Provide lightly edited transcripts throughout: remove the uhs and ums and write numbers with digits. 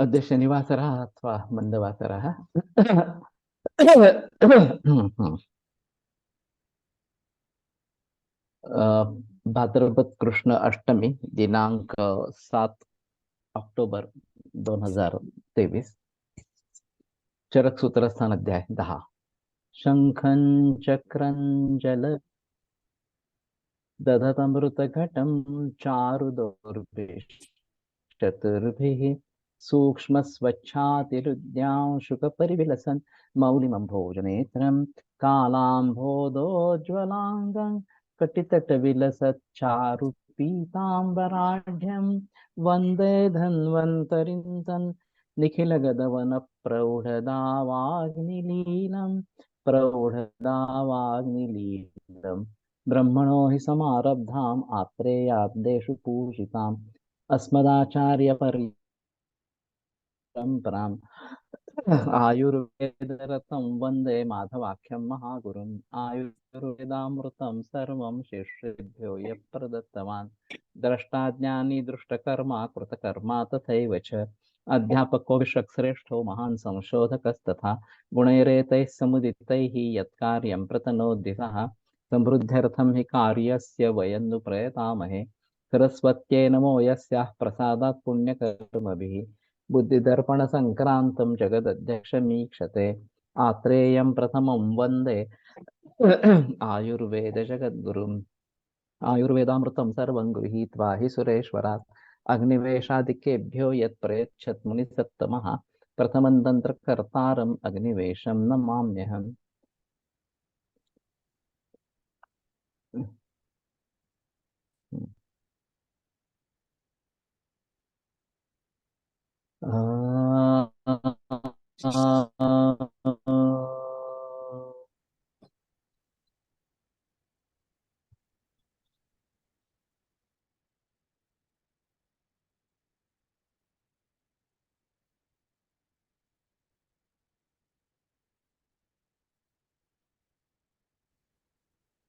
अद्य शनिवासरः अथवा मन्दवासरः। भाद्रपद कृष्ण अष्टमी दिनांक 7 ऑक्टोबर 2023। चरक सूत्रस्थान अध्याय 10। शंखं चक्रं जल दधतमृतघटं चारुदौर्भिः चतुर्भिः सूक्ष्मस्वच्छातिरुद्यांशुकपरिविलसन् मौलिमम्भोजनेत्रं कालाम्भोदोज्ज्वलाङ्गं कटितटविलसच्चारुपीताम्बराढ्यं वन्दे धन्वन्तरिं तन् निखिलगदवनप्रौढदावाग्निलीलम् ब्रह्मणो हि समारब्धाम् आत्रेयाब्देषु पूजिताम् अस्मदाचार्यपर्यन्तं परम्पराम् आयुर्वेदरतं वन्दे माधवाख्यं महागुरुम् आयुर्वेदामृतं सर्वं शिष्येभ्यो यः प्रदत्तवान् द्रष्टाज्ञानी दृष्टकर्मा कृतकर्मा तथैव च अध्यापको विश्वश्रेष्ठो महान् संशोधकस्तथा गुणैरेतैः समुदितैः यत्कार्यं प्रतनोति सः समृद्ध्यर्थं हि कार्यस्य वयं नु प्रयतामहे सरस्वत्यै नमो यस्याः प्रसादात् पुण्यकर्मभिः बुद्धिदर्पणसङ्क्रान्तं जगदध्यक्षमीक्षते आत्रेयं प्रथमं वन्दे आयुर्वेदजगद्गुरुम् आयुर्वेदामृतं सर्वं गृहीत्वा हि सुरेश्वरात् अग्निवेशादिकेभ्यो यत् प्रयच्छत् मुनिसत्तमः प्रथमं तन्त्रकर्तारम् अग्निवेशं नमाम्यहम्।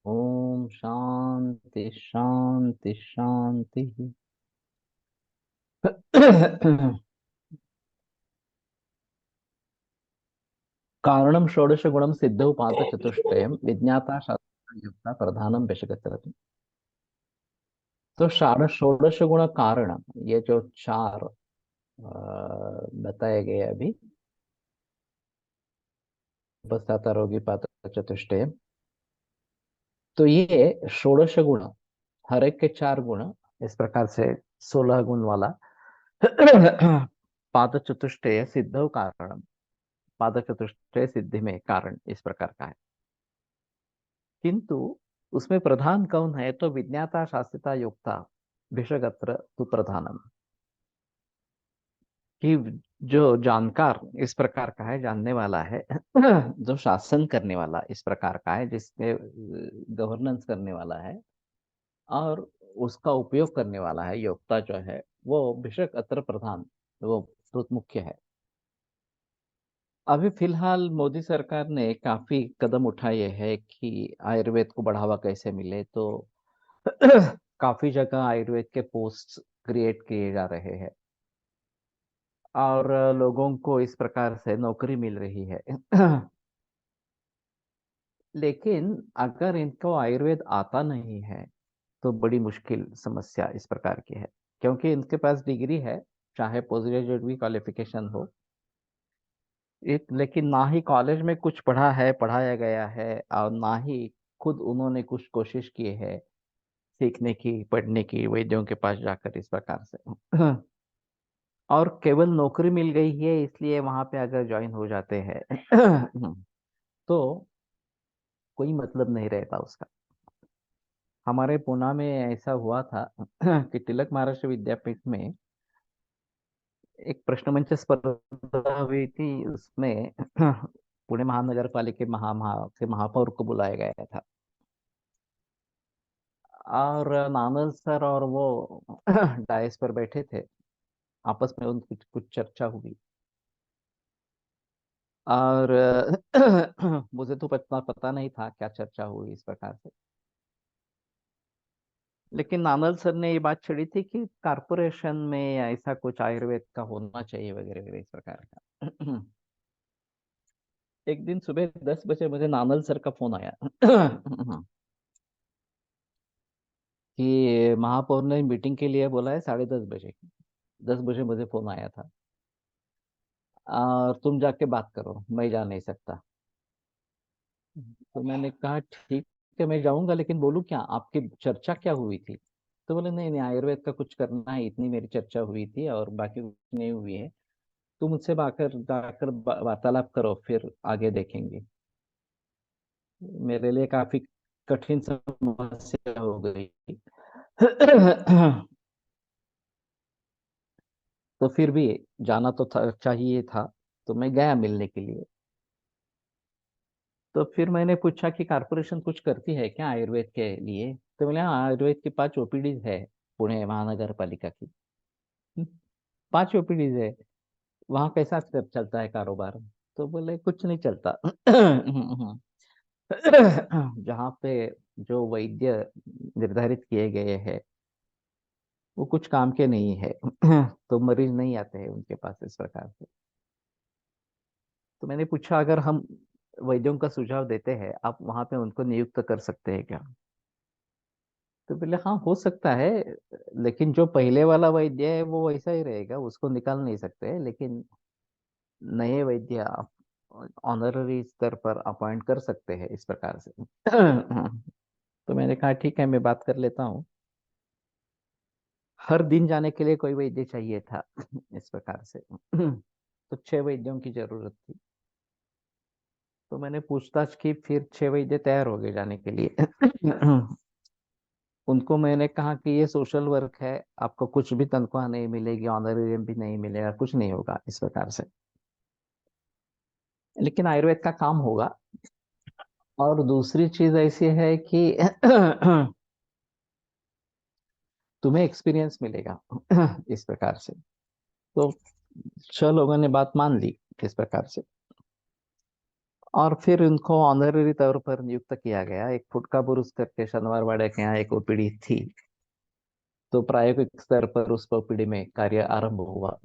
ओम शांति शांति शांति। कारणं षोडशगुणं सिद्धौ पादचतुष्टयं विज्ञाता शास्त्रयुक्ता प्रधानम विषगतरतु। तो षोडश गुण कारण, ये जो चार बताए गए अभी, उपस्थाता रोगी पात्र चतुष्टय, तो ये षोडश गुण, हर एक के चार गुण, इस प्रकार से 16 गुण वाला पाद चतुष्टय सिद्धौ कारण, पाद चतुष्टय सिद्धि में कारण इस प्रकार का है। किंतु उसमें प्रधान कौन है? तो विज्ञाता शास्त्रता युक्ता विषगत्र तु प्रधानम, कि जो जानकार इस प्रकार का है, जानने वाला है, जो शासन करने वाला इस प्रकार का है, जिसके गवर्नेंस करने वाला है और उसका उपयोग करने वाला है, योक्ता जो है वो विषय अत्र प्रधान, वो मुख्य है। अभी फिलहाल मोदी सरकार ने काफी कदम उठाए हैं कि आयुर्वेद को बढ़ावा कैसे मिले, तो काफी जगह आयुर्वेद के पोस्ट क्रिएट किए जा रहे हैं और लोगों को इस प्रकार से नौकरी मिल रही है। लेकिन अगर इनको आयुर्वेद आता नहीं है तो बड़ी मुश्किल समस्या इस प्रकार की है, क्योंकि इनके पास डिग्री है, चाहे पोस्ट ग्रेजुएट भी क्वालिफिकेशन हो, एक, लेकिन ना ही कॉलेज में कुछ पढ़ा है, पढ़ाया गया है, और ना ही खुद उन्होंने कुछ कोशिश की है सीखने की, पढ़ने की, वैद्यों के पास जाकर इस प्रकार से। और केवल नौकरी मिल गई है इसलिए वहां पे अगर ज्वाइन हो जाते हैं तो कोई मतलब नहीं रहता उसका। हमारे पुणे में ऐसा हुआ था कि तिलक महाराष्ट्र विद्यापीठ में एक प्रश्न मंच स्पर्धा हुई थी, उसमें पुणे महानगर पालिका के महापौर को बुलाया गया था और नानल सर और वो डायस पर बैठे थे, आपस में उनकी कुछ चर्चा हुई और मुझे तो पता पता नहीं था क्या चर्चा हुई इस प्रकार से। लेकिन नानल सर ने ये बात छेड़ी थी कि कारपोरेशन में ऐसा कुछ आयुर्वेद का होना चाहिए वगैरह वगैरह इस प्रकार का। एक दिन सुबह 10 बजे मुझे नानल सर का फोन आया कि महापौर ने मीटिंग के लिए बोला है 10:30 बजे। 10 बजे मुझे फोन आया था। और तुम जाके बात करो, मैं जा नहीं सकता। तो मैंने कहा ठीक है, मैं जाऊंगा, लेकिन बोलूं क्या, आपकी चर्चा क्या हुई थी? तो बोले नहीं नहीं, आयुर्वेद का कुछ करना है, इतनी मेरी चर्चा हुई थी और बाकी कुछ नहीं हुई है। तुम मुझसे बाकर जाकर वार्तालाप करो, फिर आगे देखेंगे। मेरे लिए काफी कठिन समस्या हो गई। तो फिर भी जाना तो था, चाहिए था। तो मैं गया मिलने के लिए। तो फिर मैंने पूछा कि कारपोरेशन कुछ करती है क्या आयुर्वेद के लिए? तो बोले हाँ, आयुर्वेद की 5 ओपीडी है पुणे महानगर पालिका की। 5 ओपीडीज है। वहाँ कैसा चलता है कारोबार? तो बोले कुछ नहीं चलता। जहाँ पे जो वैद्य निर्धारित किए गए हैं वो कुछ काम के नहीं है। तो मरीज नहीं आते हैं उनके पास इस प्रकार से। तो मैंने पूछा अगर हम वैद्यों का सुझाव देते हैं, आप वहां पे उनको नियुक्त कर सकते हैं क्या? तो बोले हाँ हो सकता है, लेकिन जो पहले वाला वैद्य है वो वैसा ही रहेगा, उसको निकाल नहीं सकते, लेकिन नए वैद्य आप ऑनररी स्तर पर अपॉइंट कर सकते हैं इस प्रकार से। तो मैंने कहा ठीक है, मैं बात कर लेता हूँ। हर दिन जाने के लिए कोई वैद्य चाहिए था। इस प्रकार से। तो 6 वैद्यों की जरूरत थी। तो मैंने पूछताछ की, फिर 6 वैद्य तैयार हो गए जाने के लिए। उनको मैंने कहा कि ये सोशल वर्क है, आपको कुछ भी तनख्वाह नहीं मिलेगी, ऑनरेरियम भी नहीं मिलेगा, कुछ नहीं होगा इस प्रकार से, लेकिन आयुर्वेद का काम होगा। और दूसरी चीज ऐसी है कि तुम्हें एक्सपीरियंस मिलेगा। इस प्रकार से। तो 6 लोगों ने बात मान ली इस प्रकार से। और फिर उनको ऑनररी तौर पर नियुक्त किया गया। एक फुटका बुरुस करके शनिवार वाड़े के यहाँ एक ओपीडी थी। तो प्रायोगिक स्तर पर उस ओपीडी में कार्य आरंभ हुआ।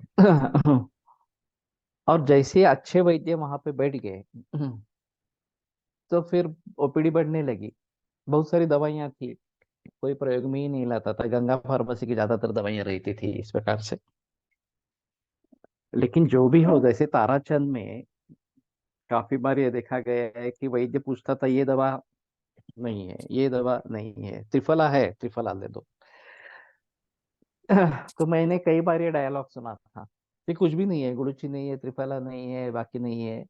और जैसे ही अच्छे वैद्य वहां पे बैठ गए, तो फिर ओपीडी बढ़ने लगी। बहुत सारी दवाइयां थी, कोई प्रयोग में ही नहीं लाता था, गंगा फार्मेसी की ज्यादातर दवाइयां रहती थी इस प्रकार से। लेकिन जो भी हो, जैसे ताराचंद में काफी बार ये देखा गया है कि वैद्य पूछता था ये दवा नहीं है, ये दवा नहीं है, त्रिफला है, त्रिफला ले दो। तो मैंने कई बार ये डायलॉग सुना था कि कुछ भी नहीं है, गुड़ुची नहीं है, त्रिफला नहीं है, बाकी नहीं है,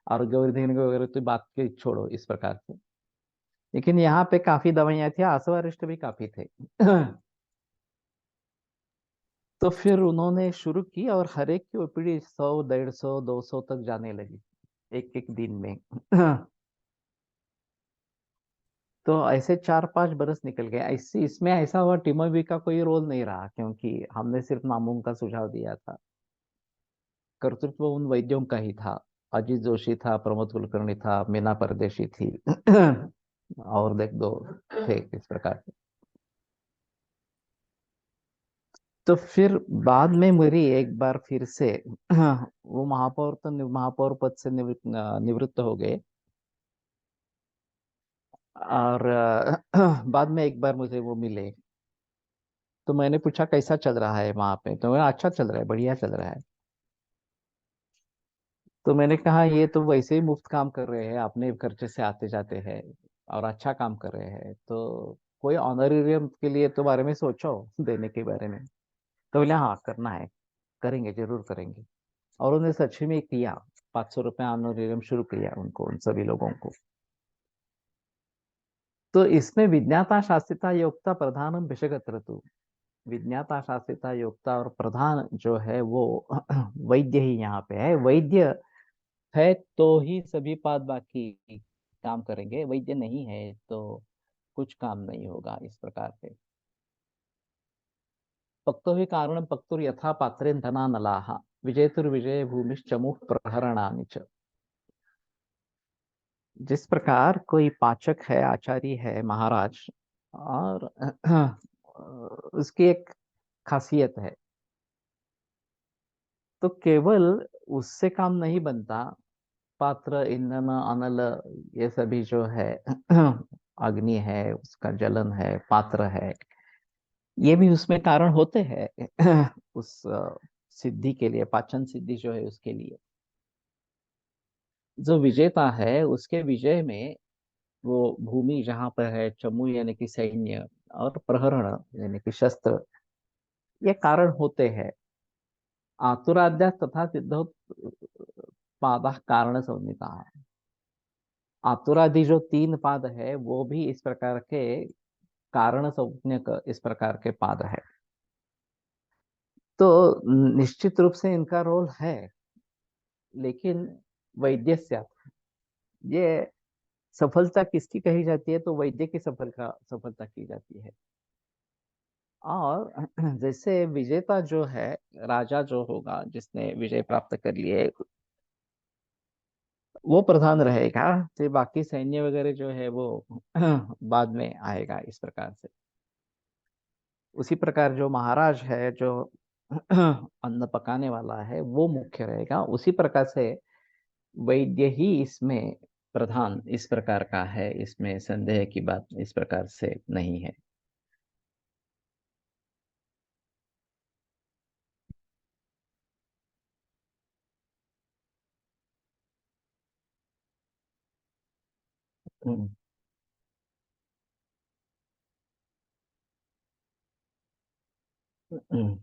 और गौरीधन वगैरह तो बात के छोड़ो इस प्रकार से। लेकिन यहाँ पे काफी दवाइयां थी, आसवारिष्ट भी काफी थे। तो फिर उन्होंने शुरू की और हर एक की ओपीडी 100, 150, 200 तक जाने लगी एक एक दिन में। तो ऐसे 4-5 बरस निकल गए। ऐसे इसमें ऐसा हुआ, टीमोवी का कोई रोल नहीं रहा, क्योंकि हमने सिर्फ नामों का सुझाव दिया था। कर्तृत्व उन वैद्यों का ही था। अजीत जोशी था, प्रमोद कुलकर्णी था, मीना परदेशी थी। और देख दो थे इस प्रकार के। तो फिर बाद में मेरी एक बार फिर से वो महापौर तो महापौर पद से निवृत्त हो गए। और बाद में एक बार मुझे वो मिले। तो मैंने पूछा कैसा चल रहा है वहां पे? तो मैंने अच्छा चल रहा है, बढ़िया चल रहा है। तो मैंने कहा ये तो वैसे ही मुफ्त काम कर रहे हैं, अपने खर्चे से आते जाते हैं और अच्छा काम कर रहे हैं, तो कोई ऑनरेरियम के लिए तो बारे में सोचो, देने के बारे में। तो बोले हाँ करना है, करेंगे, जरूर करेंगे। और उन्हें सच में किया। 500 रुपये ऑनरेरियम शुरू किया उनको, उन सभी लोगों को। तो इसमें विज्ञाता शास्त्रिता योक्ता प्रधानम विषयगत। विज्ञाता शास्त्रिता योक्ता और प्रधान जो है वो वैद्य ही यहाँ पे है। वैद्य है तो ही सभी पाद बाकी काम करेंगे, वैद्य नहीं है तो कुछ काम नहीं होगा इस प्रकार से। पक्तो ही कारण पक्तुर यथा पात्रेन धना नलाहा, विजयतुर्विजय भूमिश्चमुः प्रहरणानि च। जिस प्रकार कोई पाचक है, आचार्य है, महाराज, और उसकी एक खासियत है। तो केवल उससे काम नहीं बनता। पात्र, ईंधन, अनल, ये सभी जो है अग्नि है, उसका जलन है, पात्र है, ये भी उसमें कारण होते हैं उस सिद्धि के लिए, पाचन सिद्धि जो है उसके लिए। जो विजेता है उसके विजय में वो भूमि जहाँ पर है, चमू यानी कि सैन्य, और प्रहरण यानी कि शस्त्र, ये कारण होते हैं। आतुराध्याय तथा सिद्धो पाद कारण संहिता है। आतुरादि जो 3 पाद है वो भी इस प्रकार के कारण संज्ञक इस प्रकार के पाद है। तो निश्चित रूप से इनका रोल है, लेकिन वैद्य, ये सफलता किसकी कही जाती है, तो वैद्य की सफलता की जाती है। और जैसे विजेता जो है, राजा जो होगा जिसने विजय प्राप्त कर लिए, वो प्रधान रहेगा, फिर बाकी सैन्य वगैरह जो है वो बाद में आएगा इस प्रकार से। उसी प्रकार जो महाराज है, जो अन्न पकाने वाला है, वो मुख्य रहेगा। उसी प्रकार से वैद्य ही इसमें प्रधान इस प्रकार का है, इसमें संदेह की बात इस प्रकार से नहीं है। हम्म, हम्म।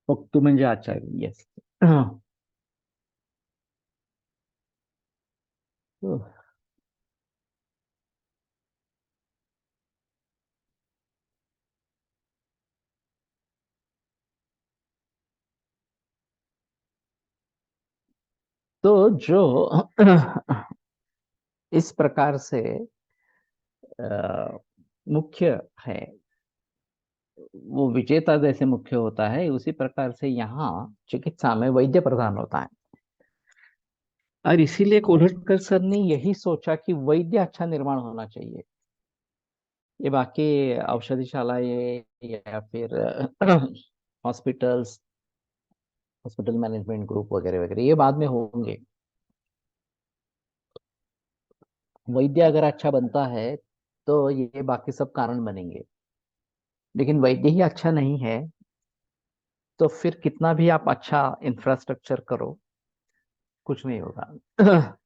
मुक्तू म्हणजे आचार्य, यस। तो जो इस प्रकार से मुख्य है, वो विजेता जैसे मुख्य होता है, उसी प्रकार से यहाँ चिकित्सा में वैद्य प्रधान होता है। और इसीलिए कोल्हटकर सर ने यही सोचा कि वैद्य अच्छा निर्माण होना चाहिए। ये बाकी औषधिशालाएं या फिर हॉस्पिटल्स, हॉस्पिटल मैनेजमेंट ग्रुप वगैरह वगैरह, ये बाद में होंगे। वैद्य अगर अच्छा बनता है तो ये बाकी सब कारण बनेंगे। लेकिन वैद्य ही अच्छा नहीं है तो फिर कितना भी आप अच्छा इंफ्रास्ट्रक्चर करो, कुछ नहीं होगा।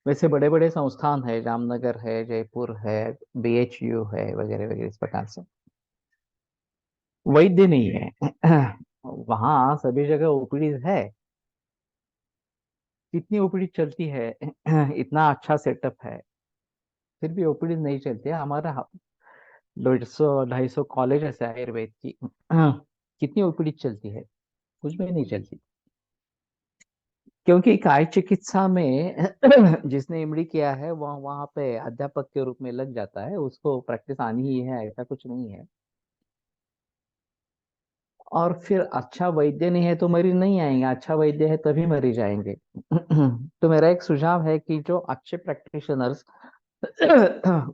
वैसे बड़े बड़े संस्थान है, जामनगर है, जयपुर है, बीएचयू है, वगैरह वगैरह, इस प्रकार से वैद्य नहीं है। वहाँ सभी जगह ओपीडी है, कितनी ओपीडी चलती है, इतना अच्छा सेटअप है, फिर भी ओपीडी नहीं चलती है। हमारा 150-250 कॉलेज है आयुर्वेद की, कितनी ओपीडी चलती है, कुछ भी नहीं चलती। क्योंकि काय चिकित्सा में जिसने एमडी किया है वह वहाँ पे अध्यापक के रूप में लग जाता है, उसको प्रैक्टिस आनी ही है, ऐसा कुछ नहीं है। और फिर अच्छा वैद्य नहीं है तो मरीज नहीं आएंगे, अच्छा वैद्य है तभी मरीज आएंगे। तो मेरा एक सुझाव है कि जो अच्छे प्रैक्टिशनर्स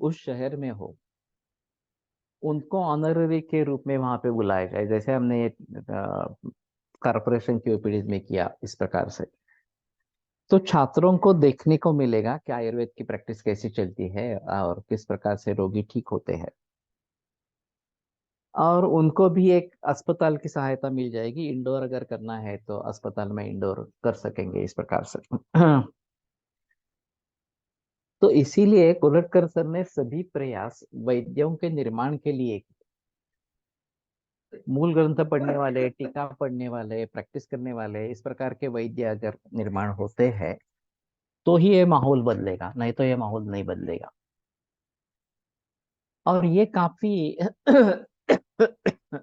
उस शहर में हो, उनको ऑनररी के रूप में वहां पे बुलाया जाए, जैसे हमने कारपोरेशन की ओपीडीज में किया इस प्रकार से। तो छात्रों को देखने को मिलेगा कि आयुर्वेद की प्रैक्टिस कैसी चलती है और किस प्रकार से रोगी ठीक होते हैं। और उनको भी एक अस्पताल की सहायता मिल जाएगी, इंडोर अगर करना है तो अस्पताल में इंडोर कर सकेंगे इस प्रकार से। तो इसीलिए कोलटकर सर ने सभी प्रयास वैद्यों के निर्माण के लिए, मूल ग्रंथ पढ़ने वाले, टीका पढ़ने वाले, प्रैक्टिस करने वाले, इस प्रकार के वैद्य अगर निर्माण होते हैं तो ही ये माहौल बदलेगा, नहीं तो ये माहौल नहीं बदलेगा। और ये काफी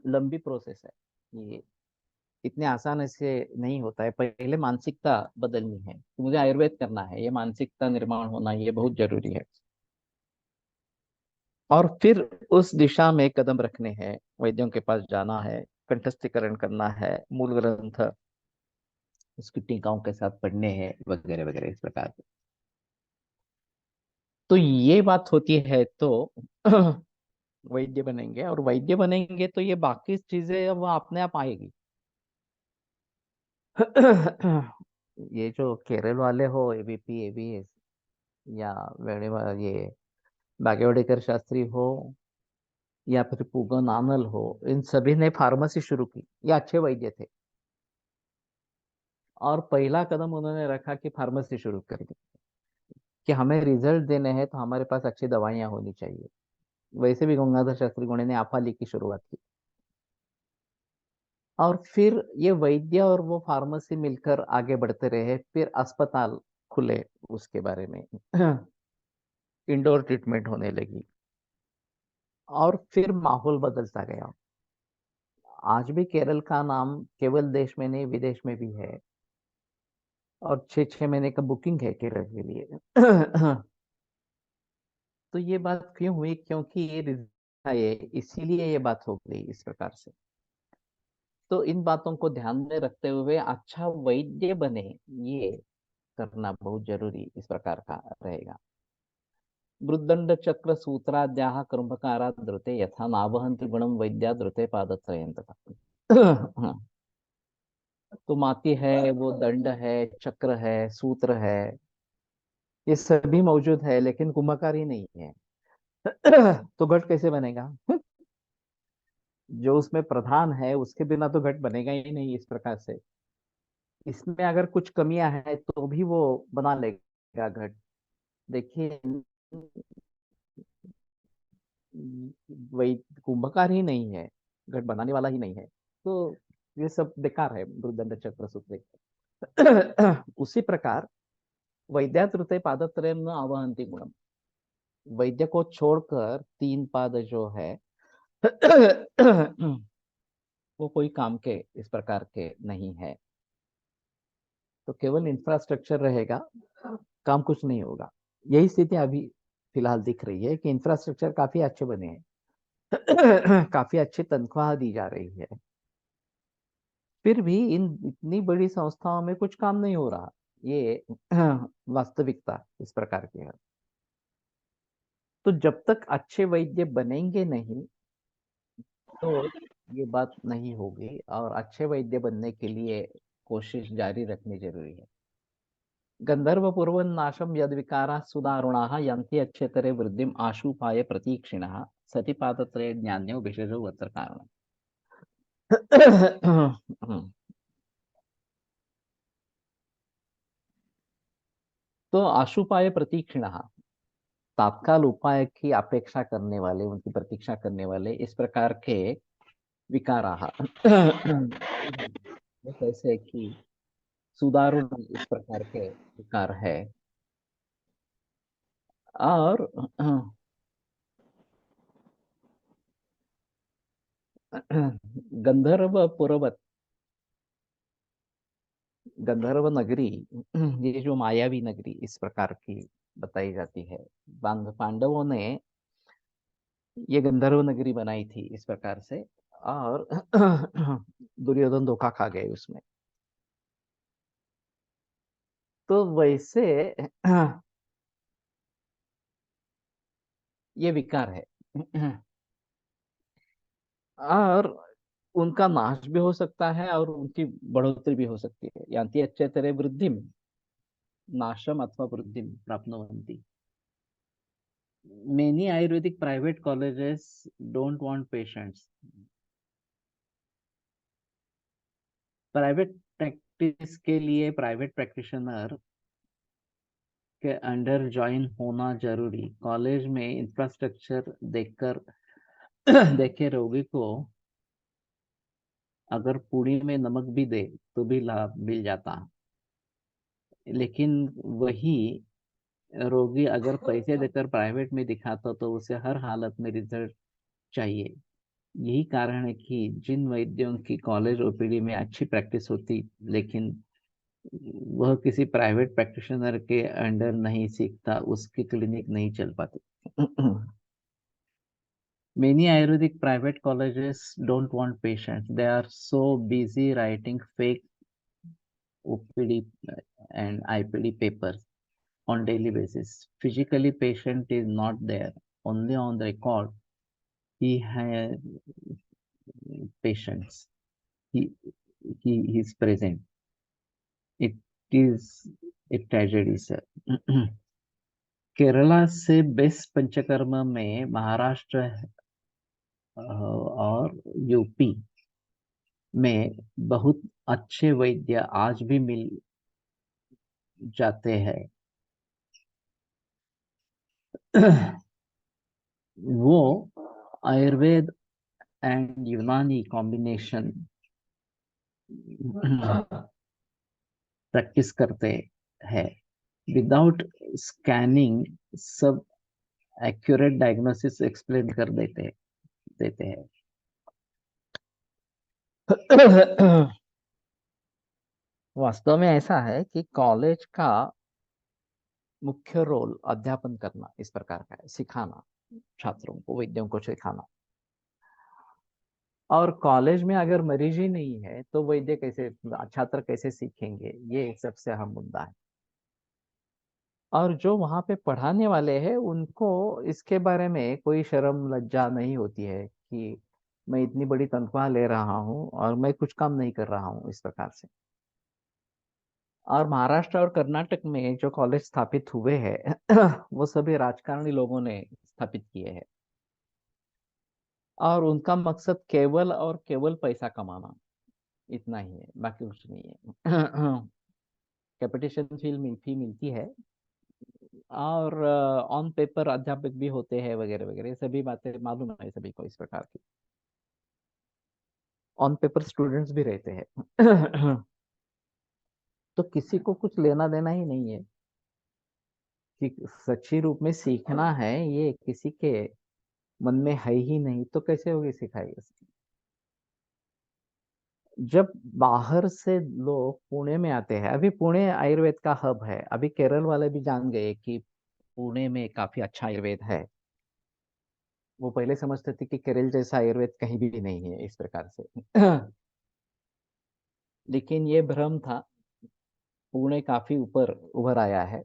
लंबी प्रोसेस है ये। इतने आसान से नहीं होता है। पहले मानसिकता बदलनी है, तो मुझे आयुर्वेद करना है, ये मानसिकता निर्माण होना ये बहुत जरूरी है। और फिर उस दिशा में कदम रखने हैं, वैद्यों के पास जाना है, कंठस्थीकरण करना है, मूल ग्रंथ उसकी टीकाओं के साथ पढ़ने हैं, वगैरह वगैरह इस प्रकार के। तो ये बात होती है तो वैद्य बनेंगे, और वैद्य बनेंगे तो ये बाकी चीजें अब अपने आप आएगी। ये जो केरल वाले हो, एबीपी एबीएस, या ये बागेवाड़ीकर शास्त्री हो, या फिर पूगन आनल हो, इन सभी ने फार्मेसी शुरू की। ये अच्छे वैद्य थे, और पहला कदम उन्होंने रखा कि फार्मेसी शुरू करेंगे, कि हमें रिजल्ट देने हैं तो हमारे पास अच्छी दवाइयाँ होनी चाहिए। वैसे भी गंगाधर शास्त्री गोणे ने आफाली की शुरुआत की। और फिर ये वैद्य और वो फार्मेसी मिलकर आगे बढ़ते रहे, फिर अस्पताल खुले उसके बारे में। इंडोर ट्रीटमेंट होने लगी, और फिर माहौल बदलता गया। आज भी केरल का नाम केवल देश में नहीं, विदेश में भी है, और 6-6 महीने का बुकिंग है केरल के लिए। तो ये बात क्यों हुई? क्योंकि ये ये इसीलिए ये बात हो गई इस प्रकार से। तो इन बातों को ध्यान में रखते हुए अच्छा वैद्य बने, ये करना बहुत जरूरी इस प्रकार का रहेगा। मृदंड चक्र सूत्राद्याः कुंभकारा धृते यथा नावहन्ति गुणम वैद्या धृते पादत्रयं तथा। तो माती है, वो दंड है, चक्र है, सूत्र है, ये सभी मौजूद है, लेकिन कुंभकार ही नहीं है। तो घट कैसे बनेगा? जो उसमें प्रधान है उसके बिना तो घट बनेगा ही नहीं इस प्रकार से। इसमें अगर कुछ कमियां हैं तो भी वो बना लेगा घट। देखिए, वही कुंभकार ही नहीं है, घट बनाने वाला ही नहीं है, तो ये सब बेकार है मृदंड चक्र सूत्र। उसी प्रकार वैद्यातृते पादत्रयम न आवाहन्ति गुणम, वैद्य को छोड़कर 3 पाद जो है, वो कोई काम के इस प्रकार के नहीं है। तो केवल इंफ्रास्ट्रक्चर रहेगा, काम कुछ नहीं होगा। यही स्थिति अभी फिलहाल दिख रही है कि इंफ्रास्ट्रक्चर काफी अच्छे बने हैं। काफी अच्छी तनख्वाह दी जा रही है, फिर भी इन इतनी बड़ी संस्थाओं में कुछ काम नहीं हो रहा। ये वास्तविकता इस प्रकार की है। तो जब तक अच्छे वैद्य बनेंगे नहीं, तो ये बात नहीं होगी, और अच्छे वैद्य बनने के लिए कोशिश जारी रखनी जरूरी है। गंधर्व पूर्व नाशम यद विकारा सुदारुणा यंति अच्छेतरे वृद्धिम आशुपाय प्रतीक्षिणः सतिपादत्रय ज्ञान्यो विशेषो वत्र कारण। तो आशुपाय प्रतीक्षिणः, तात्काल उपाय की अपेक्षा करने वाले, उनकी प्रतीक्षा करने वाले इस प्रकार के विकाराः। वो कैसे कि सुदारुण इस प्रकार के विकार है। और गंधर्व पुरवत, गंधर्व नगरी, ये जो मायावी नगरी इस प्रकार की बताई जाती है, पांडवों ने ये गंधर्व नगरी बनाई थी इस प्रकार से, और दुर्योधन धोखा खा गए उसमें। तो वैसे ये विकार है। और उनका नाश भी हो सकता है, और उनकी बढ़ोतरी भी हो सकती है। यान्ति अच्छेतरे वृद्धिम नाशम अथवा वृद्धिम प्राप्नुवन्ति। Many Ayurvedic private colleges don't want patients. Private practice के लिए प्राइवेट प्रैक्टिशनर के अंडर ज्वाइन होना जरूरी। कॉलेज में इंफ्रास्ट्रक्चर देखकर देखे रोगी को अगर पूरी में नमक भी दे तो भी लाभ मिल जाता, लेकिन वही रोगी अगर पैसे देकर प्राइवेट में दिखाता तो उसे हर हालत में रिजल्ट चाहिए। यही कारण है कि जिन वैद्यों की कॉलेज ओपीडी में अच्छी प्रैक्टिस होती, लेकिन वह किसी प्राइवेट प्रैक्टिशनर के अंडर नहीं सीखता, उसकी क्लिनिक नहीं चल पाती। Many Ayurvedic private colleges don't want patients. They are so busy writing fake OPD and IPD papers on daily basis. Physically, patient is not there. Only on the record, he has patients. He he is present. It is a tragedy, sir. Kerala से best panchakarma में महाराष्ट्र और UP में बहुत अच्छे वैद्य आज भी मिल जाते हैं। वो आयुर्वेद एंड यूनानी कॉम्बिनेशन प्रैक्टिस करते हैं। विदाउट स्कैनिंग सब एक्यूरेट डायग्नोसिस एक्सप्लेन कर देते हैं। वास्तव में ऐसा है कि कॉलेज का मुख्य रोल अध्यापन करना इस प्रकार का है, सिखाना, छात्रों को, वैद्यों को सिखाना। और कॉलेज में अगर मरीज ही नहीं है तो वैद्य कैसे, छात्र कैसे सीखेंगे, ये सबसे अहम मुद्दा है। और जो वहां पे पढ़ाने वाले हैं उनको इसके बारे में कोई शर्म लज्जा नहीं होती है कि मैं इतनी बड़ी तनख्वाह ले रहा हूँ और मैं कुछ काम नहीं कर रहा हूँ, इस प्रकार से। और महाराष्ट्र और कर्नाटक में जो कॉलेज स्थापित हुए हैं वो सभी राजकारणी लोगों ने स्थापित किए हैं, और उनका मकसद केवल और केवल पैसा कमाना, इतना ही है, बाकी कुछ नहीं है। कैपिटेशन फी मिलती है, और ऑन पेपर अध्यापक भी होते हैं वगैरह वगैरह, ये सभी बातें मालूम है सभी को इस प्रकार की। ऑन पेपर स्टूडेंट्स भी रहते हैं। तो किसी को कुछ लेना देना ही नहीं है कि सच्ची रूप में सीखना है, ये किसी के मन में है ही नहीं, तो कैसे होगी सिखाई उसकी। जब बाहर से लोग पुणे में आते हैं, अभी पुणे आयुर्वेद का हब है, अभी केरल वाले भी जान गए कि पुणे में काफी अच्छा आयुर्वेद है। वो पहले समझते थे कि केरल जैसा आयुर्वेद कहीं भी नहीं है, इस प्रकार से। लेकिन ये भ्रम था। पुणे काफी ऊपर उभर आया है,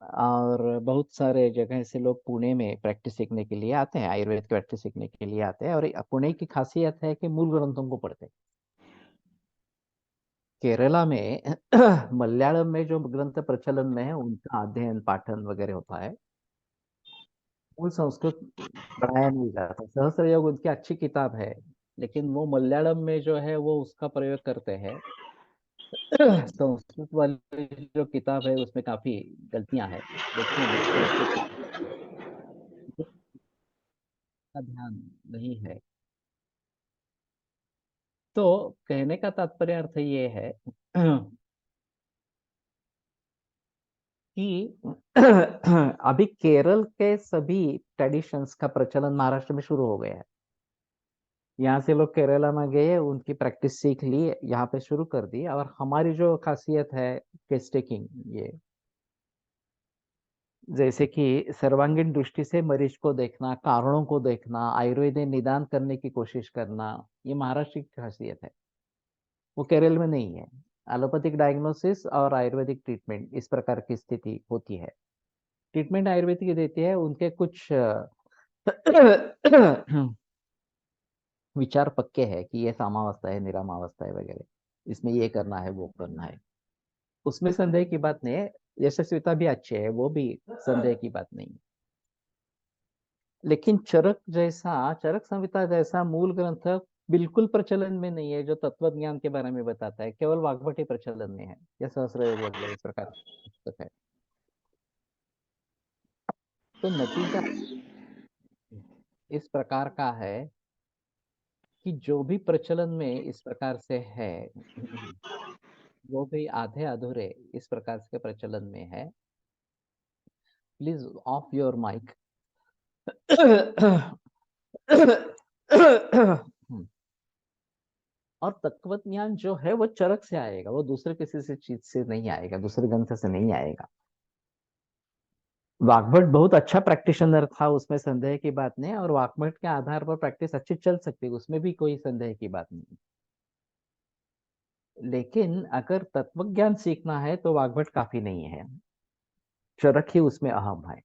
और बहुत सारे जगह से लोग पुणे में प्रैक्टिस सीखने के लिए आते हैं, आयुर्वेद की प्रैक्टिस सीखने के लिए आते हैं। और पुणे की खासियत है कि मूल ग्रंथों को पढ़ते हैं। केरला में मलयालम में जो ग्रंथ प्रचलन में है उनका अध्ययन पाठन वगैरह होता है, मूल संस्कृत पढ़ाया नहीं जाता। सहस्त्र योग उनकी अच्छी किताब है, लेकिन वो मलयालम में जो है वो उसका प्रयोग करते हैं। संस्कृत वाली जो किताब है उसमें काफी गलतियां हैं, लेकिन संस्कृत का ध्यान नहीं है। तो कहने का तात्पर्य अर्थ ये है कि अभी केरल के सभी ट्रेडिशंस का प्रचलन महाराष्ट्र में शुरू हो गया है। यहाँ से लोग केरला में गए, उनकी प्रैक्टिस सीख ली, यहाँ पे शुरू कर दी। और हमारी जो खासियत है केस टेकिंग, ये जैसे कि सर्वांगीण दृष्टि से मरीज को देखना, कारणों को देखना, आयुर्वेद निदान करने की कोशिश करना, ये महाराष्ट्र की खासियत है, वो केरल में नहीं है। एलोपैथिक डायग्नोसिस और आयुर्वेदिक ट्रीटमेंट, इस प्रकार की स्थिति होती है। ट्रीटमेंट आयुर्वेदिक देती है, उनके कुछ विचार पक्के हैं कि ये सामावस्था है, निरामावस्था है वगैरह, इसमें ये करना है वो करना है, उसमें संदेह की बात नहीं है। यशस्विता भी अच्छी है, वो भी संदेह की बात नहीं है। लेकिन चरक संहिता जैसा मूल ग्रंथ बिल्कुल प्रचलन में नहीं है, जो तत्व ज्ञान के बारे में बताता है, केवल वाग्भट ही प्रचलन में है, या सहस्त्रयोग वगैरह इस प्रकार की पुस्तक है। तो नतीजा इस प्रकार का है कि जो भी प्रचलन में इस प्रकार से है, वो भी आधे अधूरे इस प्रकार के प्रचलन में है। Please off your mic. और तत्व ज्ञान जो है वो चरक से आएगा, वो दूसरे किसी से चीज से नहीं आएगा, दूसरे ग्रंथ से नहीं आएगा। वाग्भट बहुत अच्छा प्रैक्टिशनर था, उसमें संदेह की बात नहीं, और वाग्भट के आधार पर प्रैक्टिस अच्छी चल सकती है, उसमें भी कोई संदेह की बात नहीं। लेकिन अगर तत्वज्ञान सीखना है तो वाग्भट काफी नहीं है, चरक ही उसमें अहम है।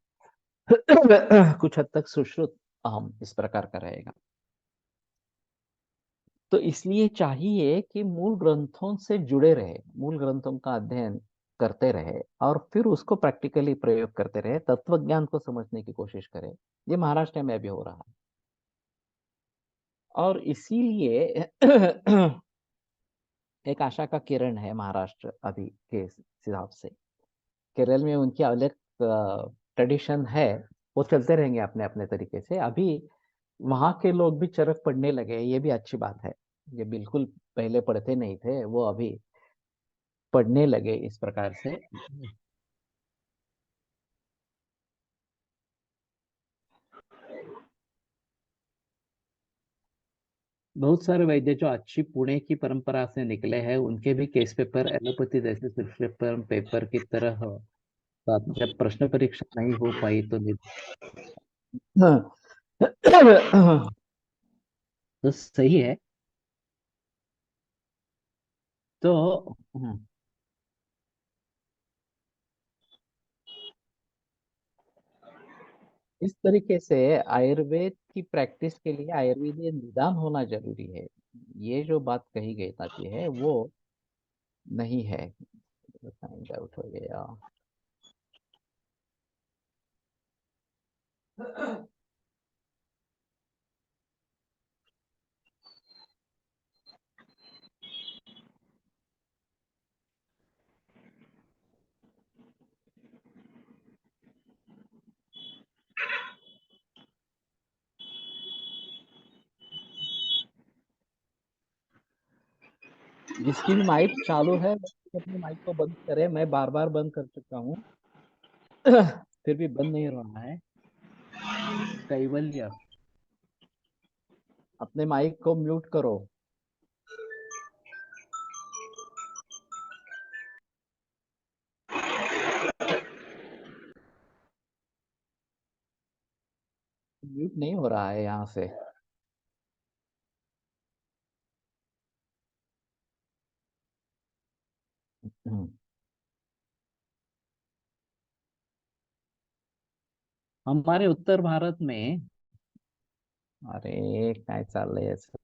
कुछ हद तक सुश्रुत अहम इस प्रकार का रहेगा। तो इसलिए चाहिए कि मूल ग्रंथों से जुड़े रहे, मूल ग्रंथों का अध्ययन करते रहे, और फिर उसको प्रैक्टिकली प्रयोग करते रहे, तत्वज्ञान को समझने की कोशिश करें। ये महाराष्ट्र में भी हो रहा है। और इसीलिए एक आशा का किरण है महाराष्ट्र अभी के हिसाब से। केरल में उनकी अलग ट्रेडिशन है, वो चलते रहेंगे अपने अपने तरीके से। अभी वहां के लोग भी चरक पढ़ने लगे, ये भी अच्छी बात है। ये बिल्कुल पहले पढ़ते नहीं थे, वो अभी पढ़ने लगे इस प्रकार से। बहुत सारे वैद्य जो अच्छी पुणे की परंपरा से निकले हैं, उनके भी केस पेपर एलोपैथी जैसे सिर्फ पेपर पेपर की तरह हो। जब प्रश्न परीक्षा नहीं हो पाई तो तो सही है। तो इस तरीके से आयुर्वेद की प्रैक्टिस के लिए आयुर्वेदीय निदान होना जरूरी है। ये जो बात कही गई जाती है वो नहीं है। फाइंड आउट हो गया। जिसकी भी माइक चालू है वो अपने माइक को बंद करे, मैं बार बार बंद कर चुका हूँ। फिर भी बंद नहीं हो रहा है। कैवल्य, अपने माइक को म्यूट करो। म्यूट नहीं हो रहा है यहाँ से। हम्म, हमारे उत्तर भारत में, अरे काय चाललंय याचं?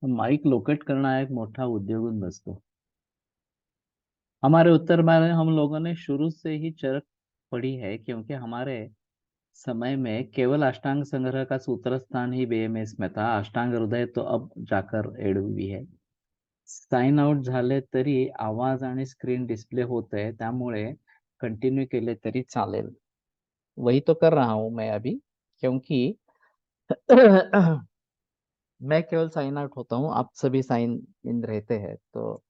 माइक लोकेट करना एक मोठा उद्योग होऊन बसतो। हमारे उत्तर भारत में हम लोगों ने शुरू से ही चरक पढ़ी है, क्योंकि हमारे समय में केवल अष्टांग संग्रह का सूत्र स्थान ही बीएमएस में था। अष्टांग हृदय तो अब जाकर एडवी है। साइन आउट झाले तरी आवाज आणि स्क्रीन डिस्प्ले होत आहे, त्यामुळे कंटिन्यू केले तरी चालेल। वही तो कर रहा हूं मैं अभी, क्योंकि मैं केवल साइन आउट होता हूँ, आप सभी साइन इन रहते हैं, तो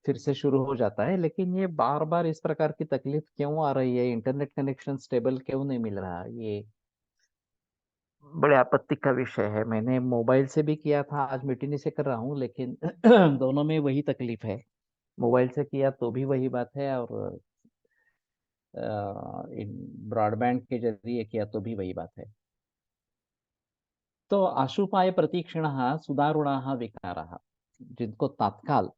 फिर से शुरू हो जाता है। लेकिन ये बार बार इस प्रकार की तकलीफ क्यों आ रही है, इंटरनेट कनेक्शन स्टेबल क्यों नहीं मिल रहा, ये बड़े आपत्ति का विषय है। मैंने मोबाइल से भी किया था, आज मिटिनी से कर रहा हूँ, लेकिन दोनों में वही तकलीफ है। मोबाइल से किया तो भी वही बात है, और ब्रॉडबैंड के जरिए किया तो भी वही बात है। तो आशुपाय प्रतीक्षण सुदारुण विकार, जिनको तात्काल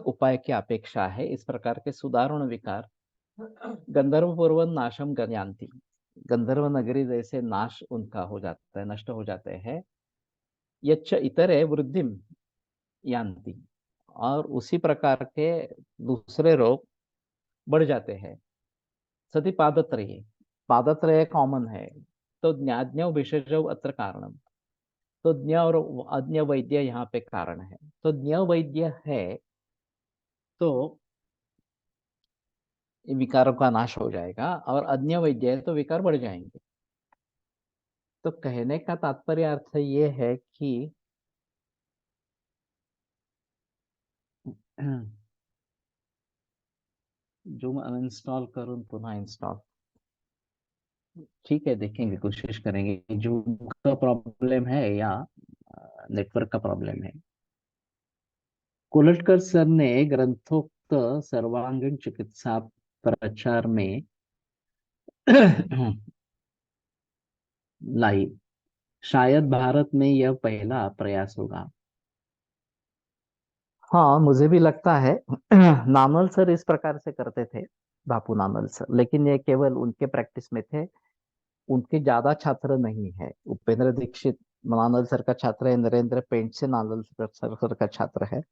उपाय की अपेक्षा है, इस प्रकार के सुदारुण विकार गंधर्व पूर्व नाशम गयांती, गंधर्व नगरी जैसे नाश उनका हो जाता है, नष्ट हो जाते हैं। यच्च इतरे वृद्धिम यान्ति, और उसी प्रकार के दूसरे रोग बढ़ जाते हैं। सती पादत्रय, पादत्रय कॉमन है। तो ज्ञाज्ञ विशेष अत्र कारणम, तो ज्ञ और अज्ञ वैद्य यहाँ पे कारण है। तो ज्ञ वैद्य है तो विकारों का नाश हो जाएगा, और अज्ञ वैद्य है तो विकार बढ़ जाएंगे। तो कहने का तात्पर्य अर्थ ये है कि जूम अनइंस्टॉल करूं पुनः इंस्टॉल। ठीक है, देखेंगे, कोशिश करेंगे। जूम का प्रॉब्लम है या नेटवर्क का प्रॉब्लम है। कोलटकर सर ने ग्रंथोक्त सर्वांगीण चिकित्सा प्रचार में लाई। शायद भारत में यह पहला प्रयास होगा। हाँ, मुझे भी लगता है। नामल सर इस प्रकार से करते थे, बापू नामल सर, लेकिन ये केवल उनके प्रैक्टिस में थे। उनके ज्यादा छात्र नहीं है। उपेंद्र दीक्षित नानल सर का छात्र है, नरेंद्र पेंटसे नानल सर का छात्र है।